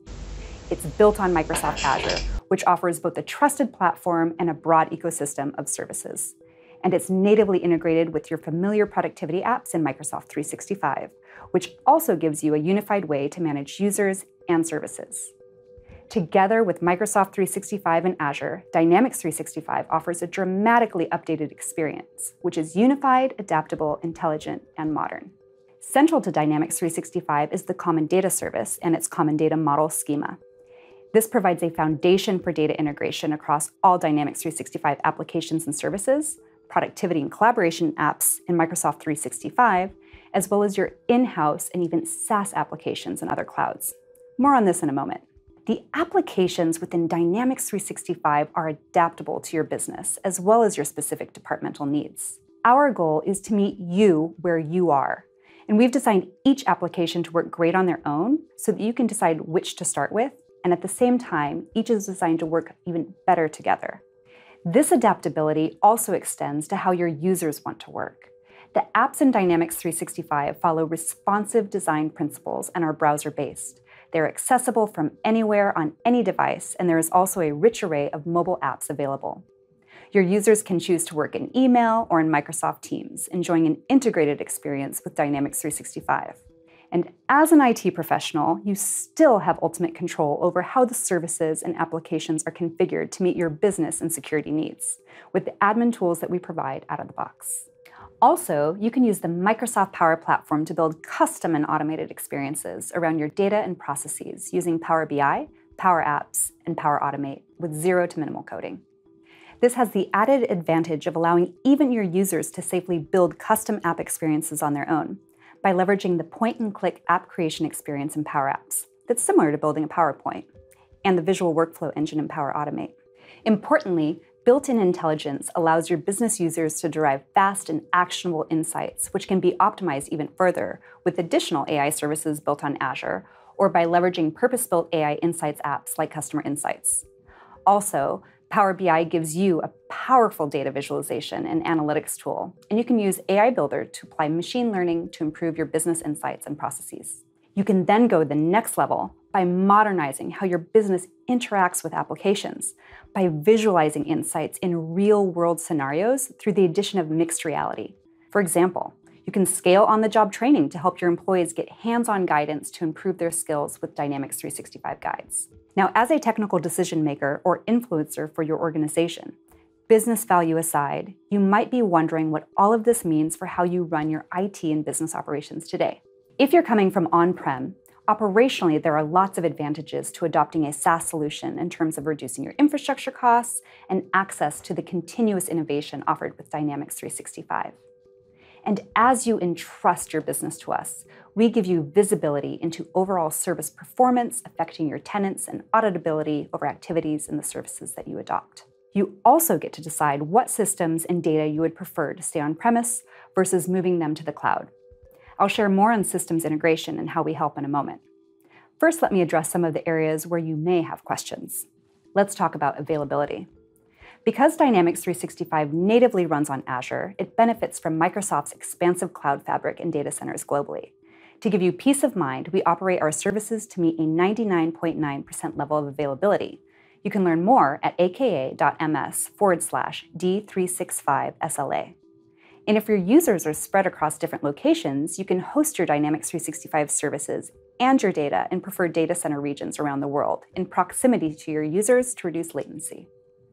It's built on Microsoft Azure, which offers both a trusted platform and a broad ecosystem of services. And it's natively integrated with your familiar productivity apps in Microsoft 365, which also gives you a unified way to manage users and services. Together with Microsoft 365 and Azure, Dynamics 365 offers a dramatically updated experience, which is unified, adaptable, intelligent, and modern. Central to Dynamics 365 is the Common Data Service and its Common Data Model schema. This provides a foundation for data integration across all Dynamics 365 applications and services, productivity and collaboration apps in Microsoft 365, as well as your in-house and even SaaS applications in other clouds. More on this in a moment. The applications within Dynamics 365 are adaptable to your business as well as your specific departmental needs. Our goal is to meet you where you are, and we've designed each application to work great on their own so that you can decide which to start with, and at the same time, each is designed to work even better together. This adaptability also extends to how your users want to work. The apps in Dynamics 365 follow responsive design principles and are browser-based. They're accessible from anywhere on any device, and there is also a rich array of mobile apps available. Your users can choose to work in email or in Microsoft Teams, enjoying an integrated experience with Dynamics 365. And as an IT professional, you still have ultimate control over how the services and applications are configured to meet your business and security needs, with the admin tools that we provide out of the box. Also, you can use the Microsoft Power Platform to build custom and automated experiences around your data and processes using Power BI, Power Apps, and Power Automate with zero to minimal coding. This has the added advantage of allowing even your users to safely build custom app experiences on their own by leveraging the point-and-click app creation experience in Power Apps that's similar to building a PowerPoint, and the visual workflow engine in Power Automate. Importantly, built-in intelligence allows your business users to derive fast and actionable insights, which can be optimized even further with additional AI services built on Azure, or by leveraging purpose-built AI insights apps like Customer Insights. Also, Power BI gives you a powerful data visualization and analytics tool, and you can use AI Builder to apply machine learning to improve your business insights and processes. You can then go the next level by modernizing how your business interacts with applications, by visualizing insights in real-world scenarios through the addition of mixed reality. For example, you can scale on-the-job training to help your employees get hands-on guidance to improve their skills with Dynamics 365 guides. Now, as a technical decision maker or influencer for your organization, business value aside, you might be wondering what all of this means for how you run your IT and business operations today. If you're coming from on-prem, operationally, there are lots of advantages to adopting a SaaS solution in terms of reducing your infrastructure costs and access to the continuous innovation offered with Dynamics 365. And as you entrust your business to us, we give you visibility into overall service performance affecting your tenants and auditability over activities and the services that you adopt. You also get to decide what systems and data you would prefer to stay on-premise versus moving them to the cloud. I'll share more on systems integration and how we help in a moment. First, let me address some of the areas where you may have questions. Let's talk about availability. Because Dynamics 365 natively runs on Azure, it benefits from Microsoft's expansive cloud fabric and data centers globally. To give you peace of mind, we operate our services to meet a 99.9% level of availability. You can learn more at aka.ms/D365SLA. And if your users are spread across different locations, you can host your Dynamics 365 services and your data in preferred data center regions around the world in proximity to your users to reduce latency.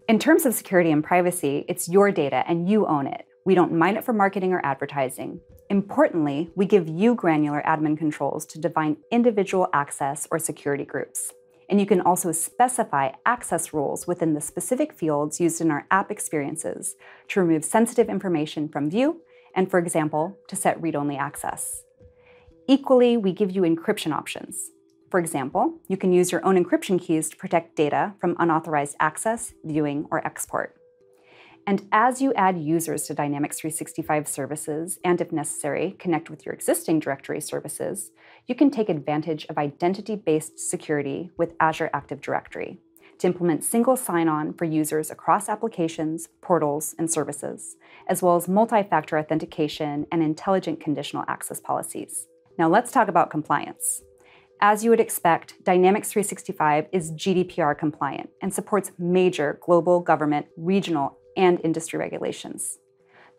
In terms of security and privacy, it's your data and you own it. We don't mine it for marketing or advertising. Importantly, we give you granular admin controls to define individual access or security groups. And you can also specify access rules within the specific fields used in our app experiences to remove sensitive information from view and, for example, to set read-only access. Equally, we give you encryption options. For example, you can use your own encryption keys to protect data from unauthorized access, viewing, or export. And as you add users to Dynamics 365 services, and if necessary, connect with your existing directory services, you can take advantage of identity-based security with Azure Active Directory to implement single sign-on for users across applications, portals, and services, as well as multi-factor authentication and intelligent conditional access policies. Now let's talk about compliance. As you would expect, Dynamics 365 is GDPR compliant and supports major global, government, regional, and industry regulations.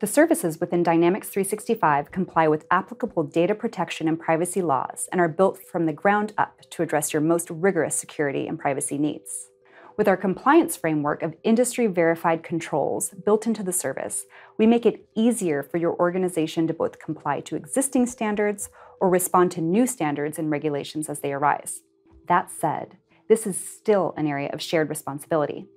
The services within Dynamics 365 comply with applicable data protection and privacy laws and are built from the ground up to address your most rigorous security and privacy needs. With our compliance framework of industry-verified controls built into the service, we make it easier for your organization to both comply to existing standards or respond to new standards and regulations as they arise. That said, this is still an area of shared responsibility.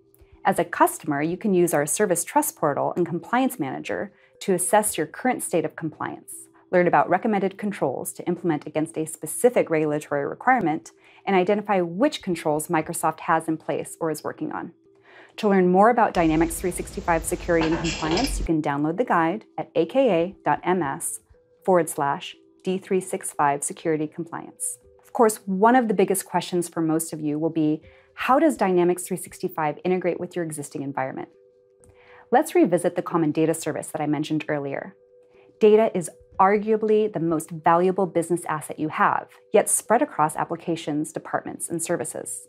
As a customer, you can use our Service Trust Portal and Compliance Manager to assess your current state of compliance, learn about recommended controls to implement against a specific regulatory requirement, and identify which controls Microsoft has in place or is working on. To learn more about Dynamics 365 security and compliance, you can download the guide at aka.ms/D365 security compliance. Of course, one of the biggest questions for most of you will be, how does Dynamics 365 integrate with your existing environment? Let's revisit the Common Data Service that I mentioned earlier. Data is arguably the most valuable business asset you have, yet spread across applications, departments, and services.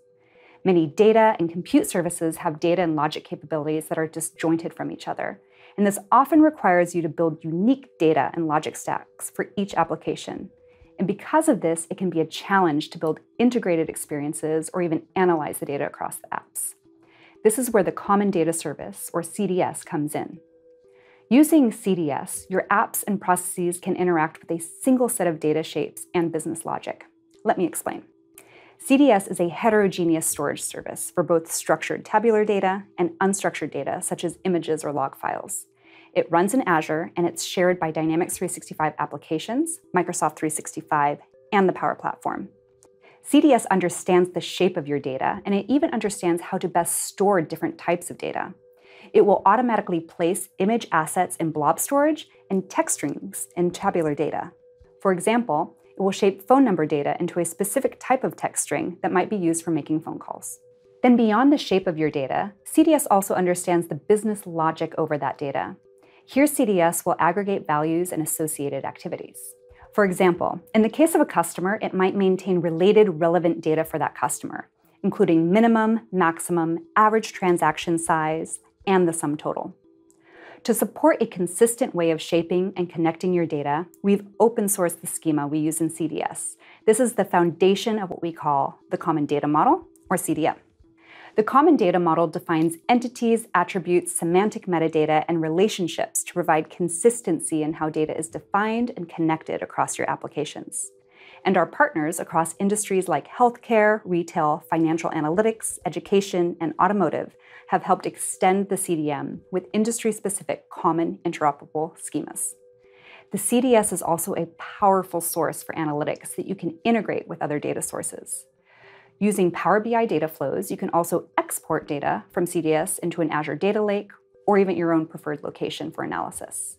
Many data and compute services have data and logic capabilities that are disjointed from each other, and this often requires you to build unique data and logic stacks for each application. And because of this, it can be a challenge to build integrated experiences or even analyze the data across the apps. This is where the Common Data Service, or CDS, comes in. Using CDS, your apps and processes can interact with a single set of data shapes and business logic. Let me explain. CDS is a heterogeneous storage service for both structured tabular data and unstructured data, such as images or log files. It runs in Azure, and it's shared by Dynamics 365 applications, Microsoft 365, and the Power Platform. CDS understands the shape of your data, and it even understands how to best store different types of data. It will automatically place image assets in blob storage and text strings in tabular data. For example, it will shape phone number data into a specific type of text string that might be used for making phone calls. Then beyond the shape of your data, CDS also understands the business logic over that data. Here, CDS will aggregate values and associated activities. For example, in the case of a customer, it might maintain related relevant data for that customer, including minimum, maximum, average transaction size, and the sum total. To support a consistent way of shaping and connecting your data, we've open sourced the schema we use in CDS. This is the foundation of what we call the Common Data Model, or CDM. The Common Data Model defines entities, attributes, semantic metadata, and relationships to provide consistency in how data is defined and connected across your applications. And our partners across industries like healthcare, retail, financial analytics, education, and automotive have helped extend the CDM with industry-specific common interoperable schemas. The CDS is also a powerful source for analytics that you can integrate with other data sources. Using Power BI data flows, you can also export data from CDS into an Azure Data Lake or even your own preferred location for analysis.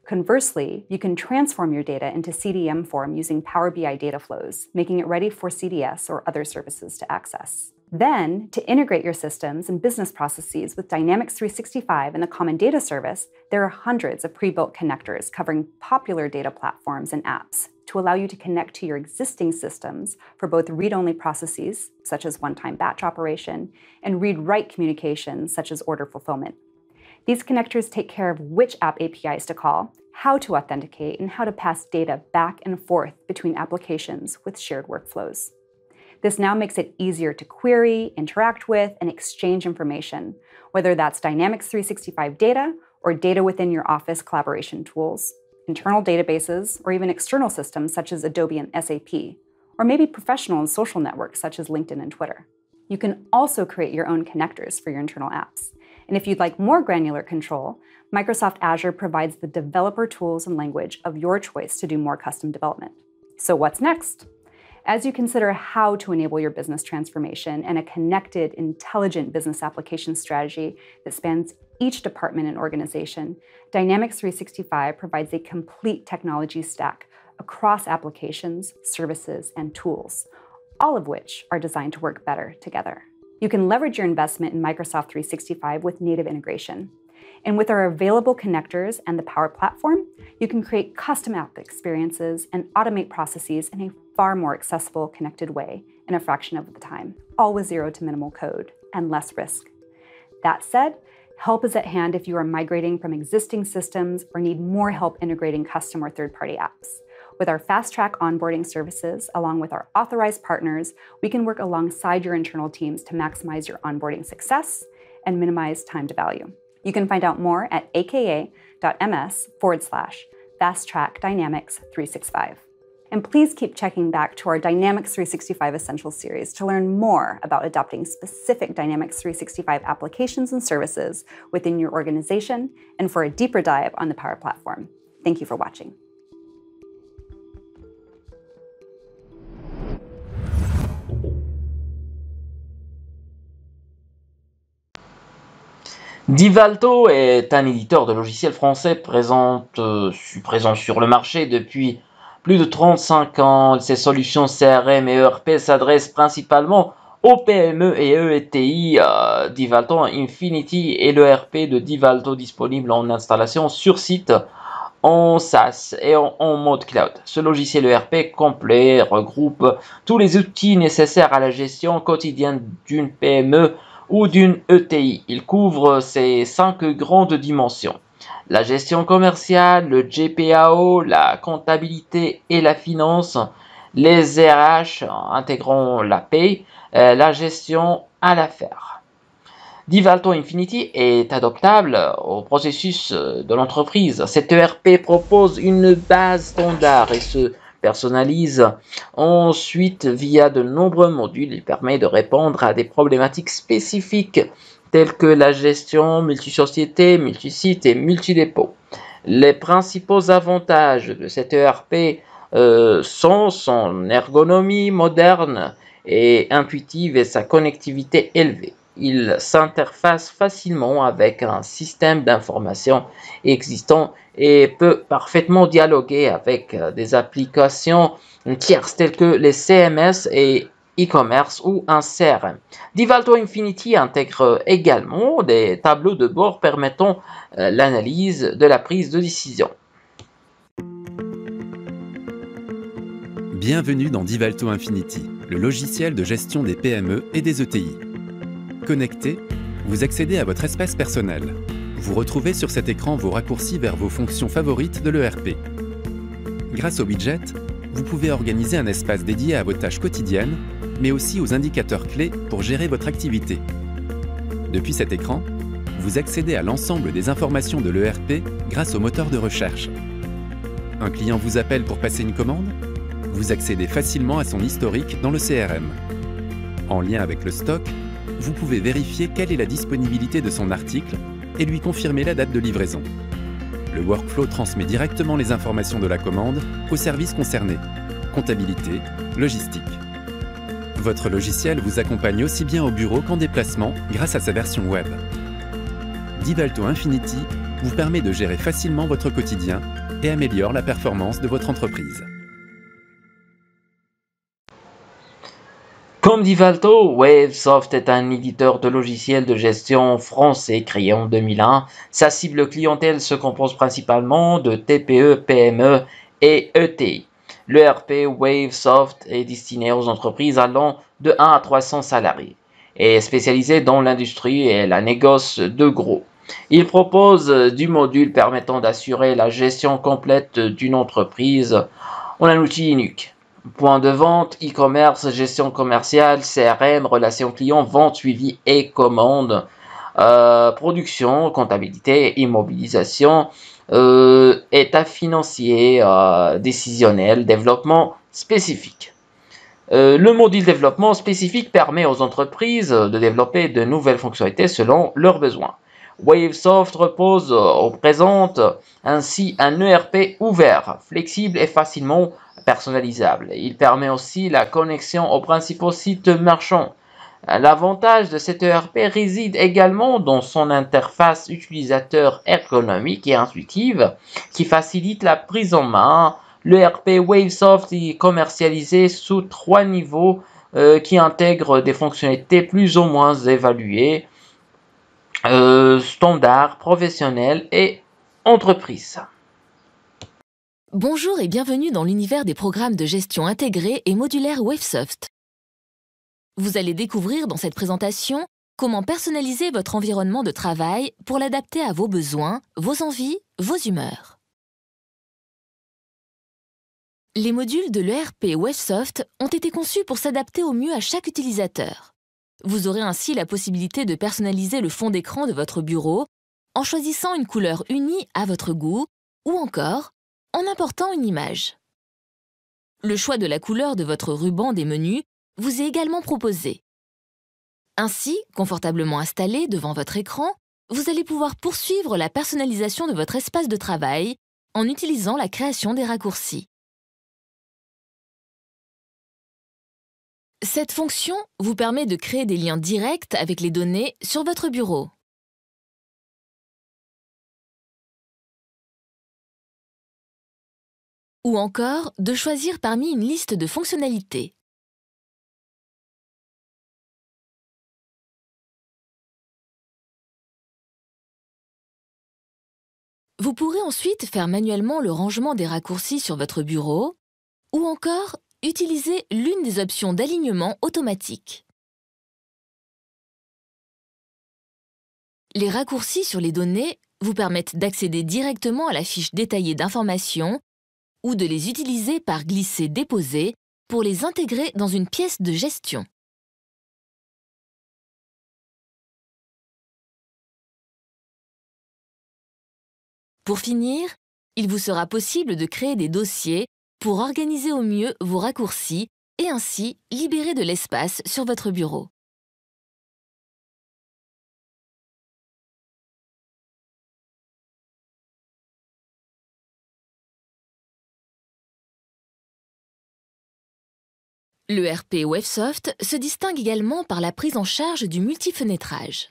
Conversely, you can transform your data into CDM form using Power BI data flows, making it ready for CDS or other services to access. Then, to integrate your systems and business processes with Dynamics 365 and the Common Data Service, there are hundreds of pre-built connectors covering popular data platforms and apps to allow you to connect to your existing systems for both read-only processes, such as one-time batch operation, and read-write communications, such as order fulfillment. These connectors take care of which app APIs to call, how to authenticate, and how to pass data back and forth between applications with shared workflows. This now makes it easier to query, interact with, and exchange information, whether that's Dynamics 365 data or data within your Office collaboration tools, internal databases, or even external systems such as Adobe and SAP, or maybe professional and social networks such as LinkedIn and Twitter. You can also create your own connectors for your internal apps. And if you'd like more granular control, Microsoft Azure provides the developer tools and language of your choice to do more custom development. So what's next? As you consider how to enable your business transformation and a connected, intelligent business application strategy that spans each department and organization, Dynamics 365 provides a complete technology stack across applications, services, and tools, all of which are designed to work better together. You can leverage your investment in Microsoft 365 with native integration. And with our available connectors and the Power Platform, you can create custom app experiences and automate processes in a far more accessible, connected way in a fraction of the time, all with zero to minimal code and less risk. That said, help is at hand if you are migrating from existing systems or need more help integrating custom or third-party apps. With our fast-track onboarding services, along with our authorized partners, we can work alongside your internal teams to maximize your onboarding success and minimize time to value. You can find out more at aka.ms/fasttrackdynamics365. And please keep checking back to our Dynamics 365 Essentials series to learn more about adopting specific Dynamics 365 applications and services within your organization and for a deeper dive on the Power Platform. Thank you for watching. Divalto est un éditeur de logiciels français présent sur le marché depuis plus de 35 ans. Ses solutions CRM et ERP s'adressent principalement aux PME et ETI. Divalto Infinity est l'ERP de Divalto disponible en installation sur site, en SaaS et en mode cloud. Ce logiciel ERP complet regroupe tous les outils nécessaires à la gestion quotidienne d'une PME ou d'une ETI. Il couvre ces 5 grandes dimensions: la gestion commerciale, le GPAO, la comptabilité et la finance, les RH intégrant la paie, la gestion à l'affaire. Divalto Infinity est adaptable au processus de l'entreprise. Cet ERP propose une base standard et se personnalise ensuite via de nombreux modules. Il permet de répondre à des problématiques spécifiques telles que la gestion multisociété, multisite et multidépôt. Les principaux avantages de cet ERP sont son ergonomie moderne et intuitive et sa connectivité élevée. Il s'interface facilement avec un système d'information existant et peut parfaitement dialoguer avec des applications tierces telles que les CMS et e-commerce ou un CRM. Divalto Infinity intègre également des tableaux de bord permettant l'analyse de la prise de décision. Bienvenue dans Divalto Infinity, le logiciel de gestion des PME et des ETI. Connecté, vous accédez à votre espace personnel. Vous retrouvez sur cet écran vos raccourcis vers vos fonctions favorites de l'ERP. Grâce au widget, vous pouvez organiser un espace dédié à vos tâches quotidiennes, mais aussi aux indicateurs clés pour gérer votre activité. Depuis cet écran, vous accédez à l'ensemble des informations de l'ERP grâce au moteur de recherche. Un client vous appelle pour passer une commande? Vous accédez facilement à son historique dans le CRM. En lien avec le stock, vous pouvez vérifier quelle est la disponibilité de son article et lui confirmer la date de livraison. Le workflow transmet directement les informations de la commande au service concerné, comptabilité, logistique. Votre logiciel vous accompagne aussi bien au bureau qu'en déplacement grâce à sa version web. Divalto Infinity vous permet de gérer facilement votre quotidien et améliore la performance de votre entreprise. Comme Divalto, Wavesoft est un éditeur de logiciels de gestion français créé en 2001. Sa cible clientèle se compose principalement de TPE, PME et ETI. L'ERP Wavesoft est destiné aux entreprises allant de 1 à 300 salariés et est spécialisé dans l'industrie et la négoce de gros. Il propose du module permettant d'assurer la gestion complète d'une entreprise en un outil unique. Point de vente, e-commerce, gestion commerciale, CRM, relations clients, vente, suivi et commande, production, comptabilité, immobilisation, état financier, décisionnel, développement spécifique. Le module développement spécifique permet aux entreprises de développer de nouvelles fonctionnalités selon leurs besoins. Wavesoft repose au présent ainsi un ERP ouvert, flexible et facilement personnalisable. Il permet aussi la connexion aux principaux sites marchands. L'avantage de cet ERP réside également dans son interface utilisateur ergonomique et intuitive qui facilite la prise en main. L'ERP Wavesoft est commercialisé sous 3 niveaux qui intègrent des fonctionnalités plus ou moins évaluées, standard, professionnel et entreprise. Bonjour et bienvenue dans l'univers des programmes de gestion intégrés et modulaires Wavesoft. Vous allez découvrir dans cette présentation comment personnaliser votre environnement de travail pour l'adapter à vos besoins, vos envies, vos humeurs. Les modules de l'ERP Wavesoft ont été conçus pour s'adapter au mieux à chaque utilisateur. Vous aurez ainsi la possibilité de personnaliser le fond d'écran de votre bureau en choisissant une couleur unie à votre goût ou encore en important une image. Le choix de la couleur de votre ruban des menus vous est également proposé. Ainsi, confortablement installé devant votre écran, vous allez pouvoir poursuivre la personnalisation de votre espace de travail en utilisant la création des raccourcis. Cette fonction vous permet de créer des liens directs avec les données sur votre bureau. ou encore de choisir parmi une liste de fonctionnalités. Vous pourrez ensuite faire manuellement le rangement des raccourcis sur votre bureau ou encore utiliser l'une des options d'alignement automatique. Les raccourcis sur les données vous permettent d'accéder directement à la fiche détaillée d'informations ou de les utiliser par glisser-déposer pour les intégrer dans une pièce de gestion. Pour finir, il vous sera possible de créer des dossiers pour organiser au mieux vos raccourcis et ainsi libérer de l'espace sur votre bureau. L'ERP Wavesoft se distingue également par la prise en charge du multifenêtrage.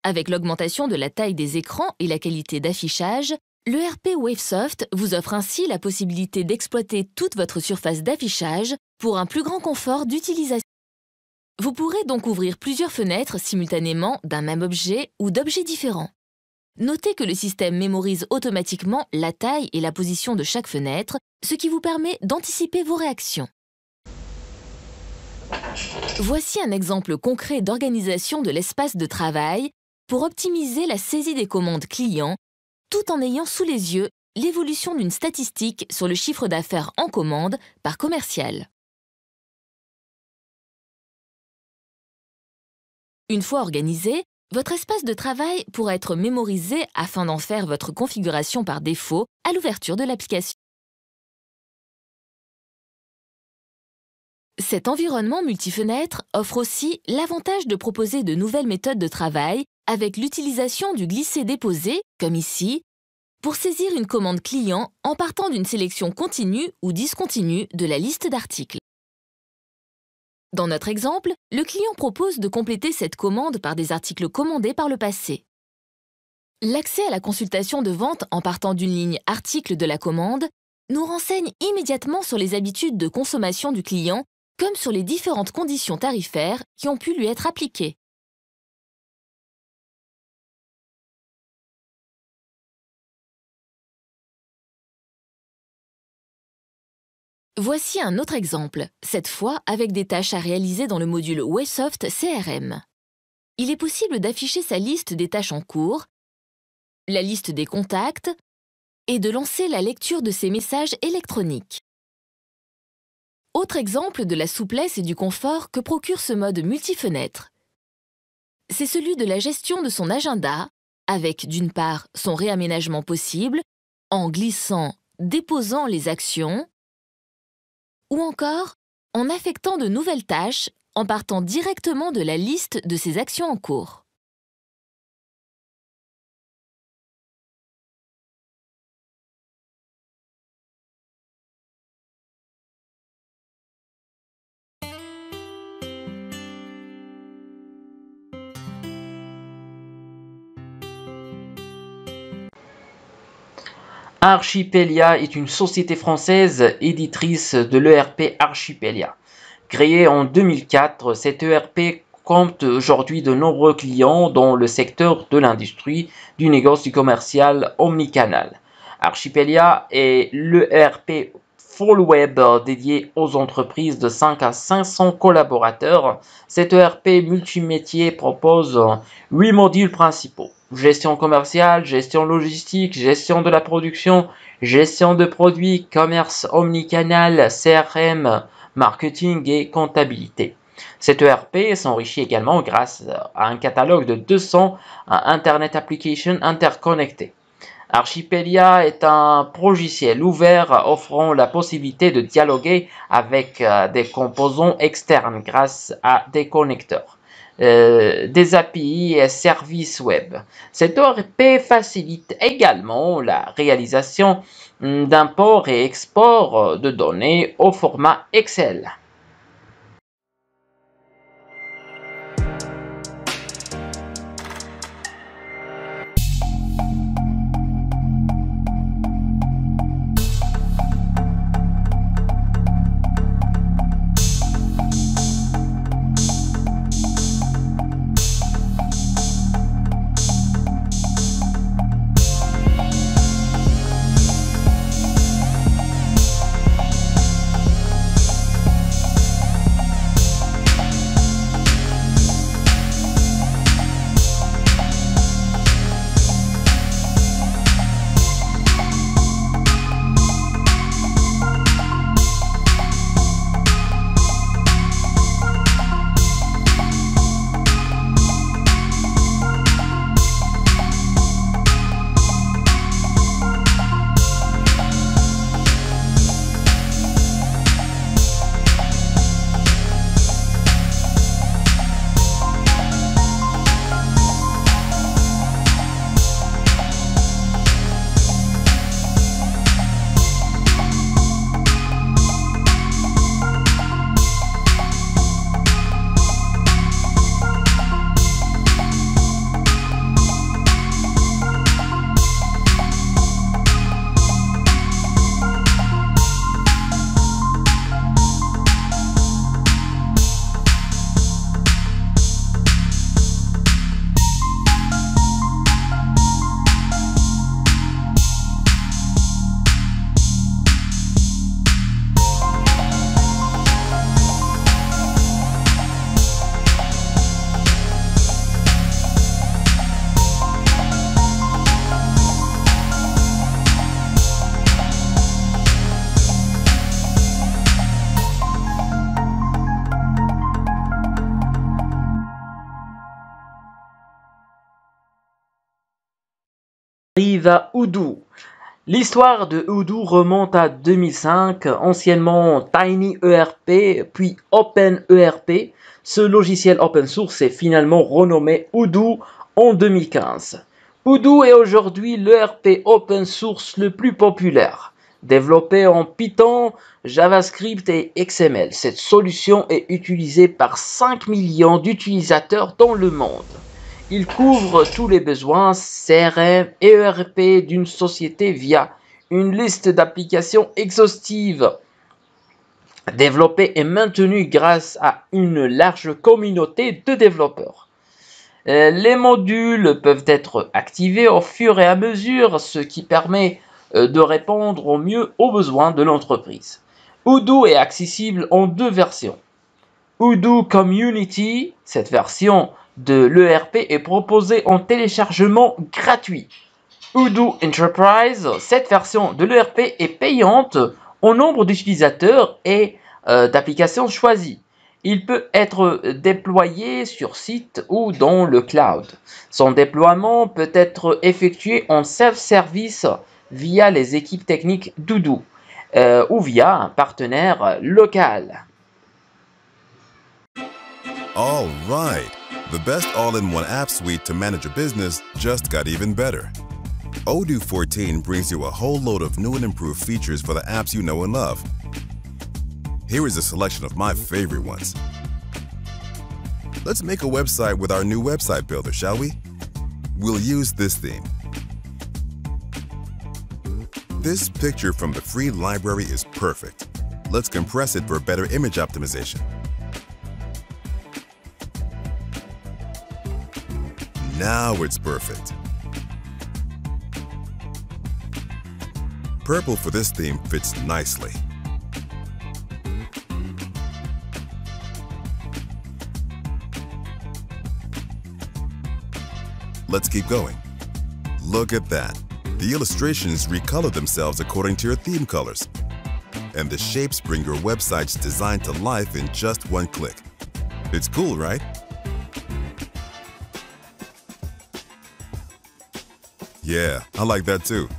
Avec l'augmentation de la taille des écrans et la qualité d'affichage, l'ERP Wavesoft vous offre ainsi la possibilité d'exploiter toute votre surface d'affichage pour un plus grand confort d'utilisation. Vous pourrez donc ouvrir plusieurs fenêtres simultanément d'un même objet ou d'objets différents. Notez que le système mémorise automatiquement la taille et la position de chaque fenêtre, ce qui vous permet d'anticiper vos réactions. Voici un exemple concret d'organisation de l'espace de travail pour optimiser la saisie des commandes clients tout en ayant sous les yeux l'évolution d'une statistique sur le chiffre d'affaires en commande par commercial. Une fois organisé, votre espace de travail pourra être mémorisé afin d'en faire votre configuration par défaut à l'ouverture de l'application. Cet environnement multifenêtre offre aussi l'avantage de proposer de nouvelles méthodes de travail avec l'utilisation du glisser-déposer, comme ici, pour saisir une commande client en partant d'une sélection continue ou discontinue de la liste d'articles. Dans notre exemple, le client propose de compléter cette commande par des articles commandés par le passé. L'accès à la consultation de vente en partant d'une ligne article de la commande nous renseigne immédiatement sur les habitudes de consommation du client comme sur les différentes conditions tarifaires qui ont pu lui être appliquées. Voici un autre exemple, cette fois avec des tâches à réaliser dans le module Wavesoft CRM. Il est possible d'afficher sa liste des tâches en cours, la liste des contacts et de lancer la lecture de ses messages électroniques. Autre exemple de la souplesse et du confort que procure ce mode multifenêtre. C'est celui de la gestion de son agenda, avec d'une part son réaménagement possible, en glissant, déposant les actions, ou encore en affectant de nouvelles tâches en partant directement de la liste de ses actions en cours. Archipelia est une société française éditrice de l'ERP Archipelia. Créée en 2004, cet ERP compte aujourd'hui de nombreux clients dans le secteur de l'industrie, du négoce, du commercial omnicanal. Archipelia est l'ERP full web dédié aux entreprises de 5 à 500 collaborateurs. Cet ERP multimétier propose 8 modules principaux. Gestion commerciale, gestion logistique, gestion de la production, gestion de produits, commerce omnicanal, CRM, marketing et comptabilité. Cet ERP s'enrichit également grâce à un catalogue de 200 Internet Applications interconnectés. Archipelia est un logiciel ouvert offrant la possibilité de dialoguer avec des composants externes grâce à des connecteurs. Des API et services web. Cet ERP facilite également la réalisation d'import et export de données au format Excel. arrive à Odoo. L'histoire de Odoo remonte à 2005, anciennement TinyERP, puis OpenERP. Ce logiciel open source est finalement renommé Odoo en 2015. Odoo est aujourd'hui l'ERP open source le plus populaire. Développé en Python, JavaScript et XML, cette solution est utilisée par 5 millions d'utilisateurs dans le monde. Il couvre tous les besoins CRM et ERP d'une société via une liste d'applications exhaustive, développée et maintenue grâce à une large communauté de développeurs. Les modules peuvent être activés au fur et à mesure, ce qui permet de répondre au mieux aux besoins de l'entreprise. Odoo est accessible en 2 versions. Odoo Community, cette version de l'ERP est proposée en téléchargement gratuit. Odoo Enterprise, cette version de l'ERP est payante au nombre d'utilisateurs et d'applications choisies. Il peut être déployé sur site ou dans le cloud. Son déploiement peut être effectué en self-service via les équipes techniques d'Odoo ou via un partenaire local. All right. The best all-in-one app suite to manage a business just got even better. Odoo 14 brings you a whole load of new and improved features for the apps you know and love. Here is a selection of my favorite ones. Let's make a website with our new website builder, shall we? We'll use this theme. This picture from the free library is perfect. Let's compress it for better image optimization. Now it's perfect. Purple for this theme fits nicely. Let's keep going. Look at that. The illustrations recolor themselves according to your theme colors. And the shapes bring your website's design to life in just one click. It's cool, right? Yeah, I like that too.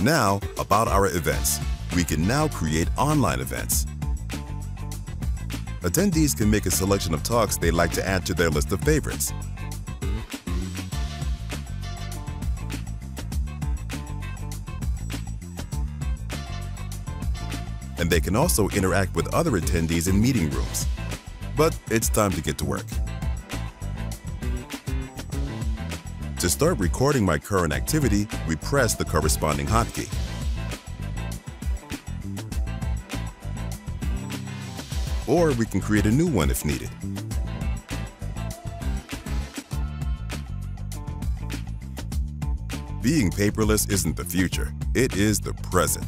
Now, about our events. We can now create online events. Attendees can make a selection of talks they'd like to add to their list of favorites. And they can also interact with other attendees in meeting rooms. But it's time to get to work. To start recording my current activity, we press the corresponding hotkey. Or we can create a new one if needed. Being paperless isn't the future, it is the present.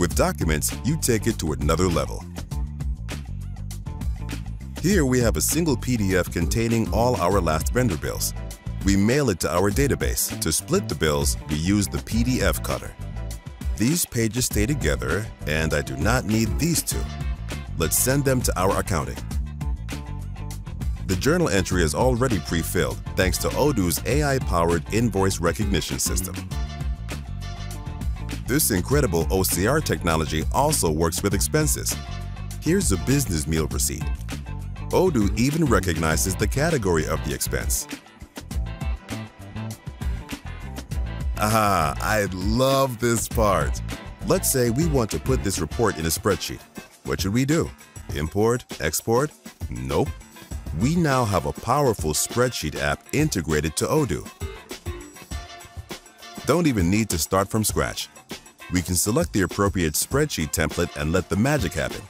With documents, you take it to another level. Here we have a single PDF containing all our last vendor bills. We mail it to our database. To split the bills, we use the PDF cutter. These pages stay together, and I do not need these two. Let's send them to our accounting. The journal entry is already pre-filled thanks to Odoo's AI-powered invoice recognition system. This incredible OCR technology also works with expenses. Here's a business meal receipt. Odoo even recognizes the category of the expense. Aha, I love this part. Let's say we want to put this report in a spreadsheet. What should we do? Import? Export? Nope. We now have a powerful spreadsheet app integrated to Odoo. Don't even need to start from scratch. We can select the appropriate spreadsheet template and let the magic happen.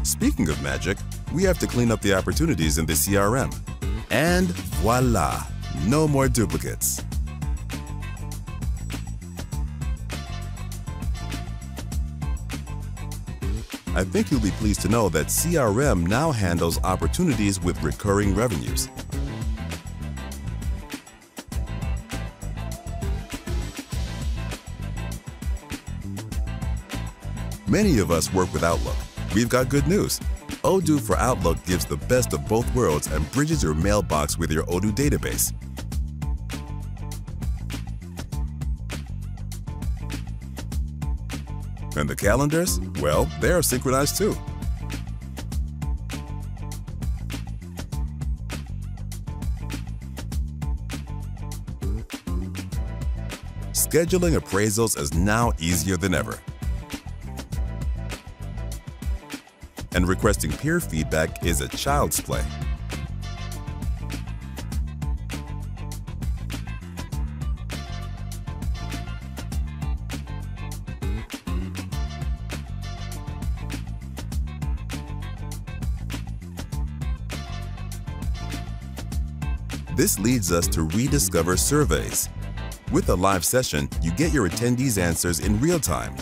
Speaking of magic, we have to clean up the opportunities in the CRM. And voila, no more duplicates. I think you'll be pleased to know that CRM now handles opportunities with recurring revenues. Many of us work with Outlook. We've got good news. Odoo for Outlook gives the best of both worlds and bridges your mailbox with your Odoo database. And the calendars? Well, they are synchronized too. Scheduling appraisals is now easier than ever. And requesting peer feedback is a child's play. This leads us to rediscover surveys. With a live session, you get your attendees' answers in real time.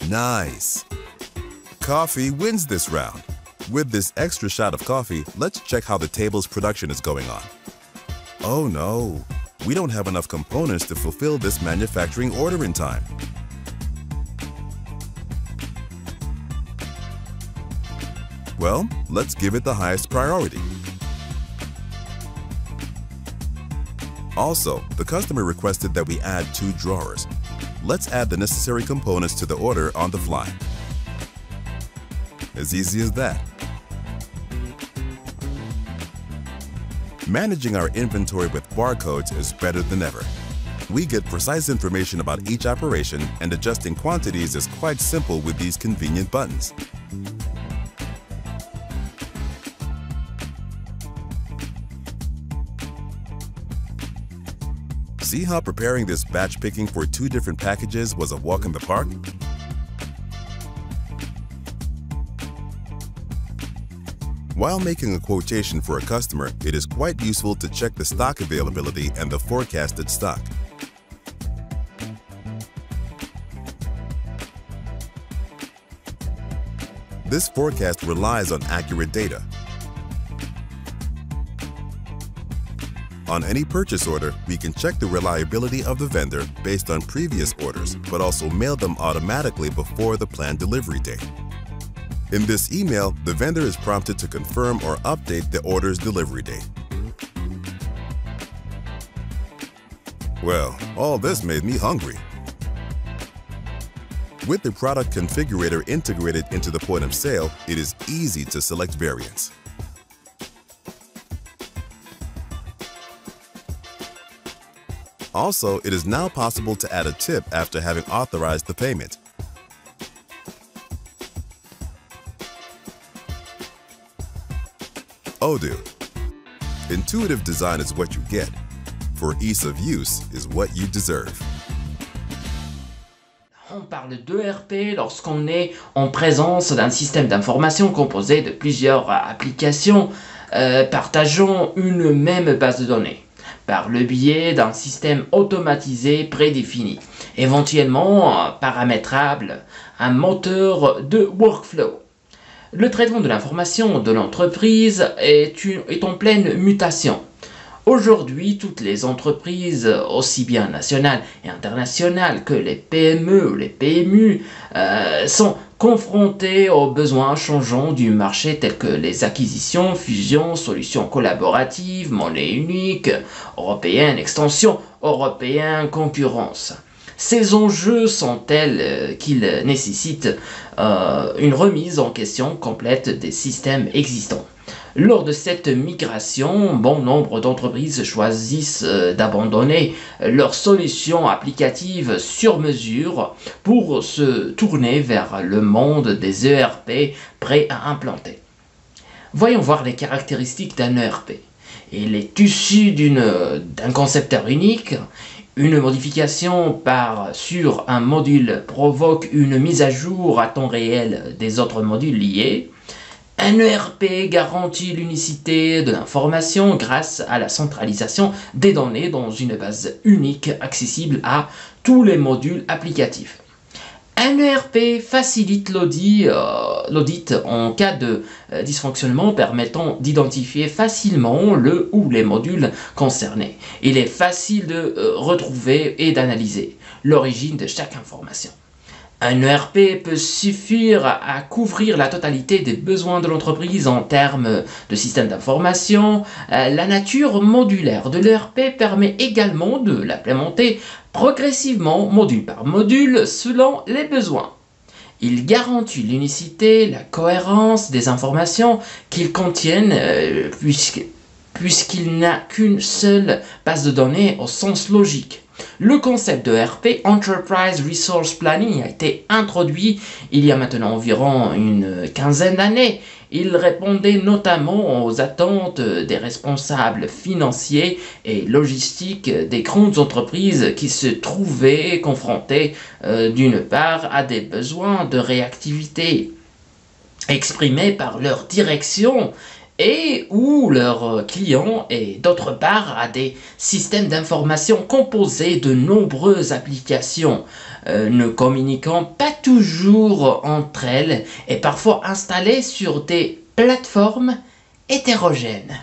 Nice! Coffee wins this round. With this extra shot of coffee, let's check how the table's production is going on. Oh no, we don't have enough components to fulfill this manufacturing order in time. Well, let's give it the highest priority. Also, the customer requested that we add 2 drawers. Let's add the necessary components to the order on the fly. As easy as that. Managing our inventory with barcodes is better than ever. We get precise information about each operation, and adjusting quantities is quite simple with these convenient buttons. See how preparing this batch picking for 2 different packages was a walk in the park? While making a quotation for a customer, it is quite useful to check the stock availability and the forecasted stock. This forecast relies on accurate data. On any purchase order, we can check the reliability of the vendor based on previous orders, but also mail them automatically before the planned delivery date. In this email, the vendor is prompted to confirm or update the order's delivery date. Well, all this made me hungry. With the product configurator integrated into the point of sale, it is easy to select variants. Also, it is now possible to add a tip after having authorized the payment. Odoo. Intuitive design is what you get, for ease of use is what you deserve. On parle d'ERP lorsqu'on est en présence d'un système d'information composé de plusieurs applications partageant une même base de données, par le biais d'un système automatisé prédéfini, éventuellement paramétrable, un moteur de workflow. Le traitement de l'information de l'entreprise est en pleine mutation. Aujourd'hui, toutes les entreprises, aussi bien nationales et internationales que les PME ou les PMU, sont confrontées aux besoins changeants du marché tels que les acquisitions, fusions, solutions collaboratives, monnaie unique, européenne, extension, européen, concurrence. Ces enjeux sont tels qu'ils nécessitent une remise en question complète des systèmes existants. Lors de cette migration, bon nombre d'entreprises choisissent d'abandonner leurs solutions applicatives sur mesure pour se tourner vers le monde des ERP prêts à implanter. Voyons voir les caractéristiques d'un ERP. Il est issu d'un concepteur unique. Une modification sur un module provoque une mise à jour à temps réel des autres modules liés. Un ERP garantit l'unicité de l'information grâce à la centralisation des données dans une base unique accessible à tous les modules applicatifs. Un ERP facilite l'audit en cas de dysfonctionnement permettant d'identifier facilement le ou les modules concernés. Il est facile de retrouver et d'analyser l'origine de chaque information. Un ERP peut suffire à couvrir la totalité des besoins de l'entreprise en termes de système d'information. La nature modulaire de l'ERP permet également de l'implémenter progressivement, module par module, selon les besoins. Il garantit l'unicité, la cohérence des informations qu'ils contiennent, puisqu'il n'a qu'une seule base de données au sens logique. Le concept de ERP, Enterprise Resource Planning, a été introduit il y a maintenant environ une quinzaine d'années. Il répondait notamment aux attentes des responsables financiers et logistiques des grandes entreprises qui se trouvaient confrontées d'une part à des besoins de réactivité exprimés par leur direction et ou leurs clients, et d'autre part à des systèmes d'information composés de nombreuses applications ne communiquant pas toujours entre elles et parfois installées sur des plateformes hétérogènes.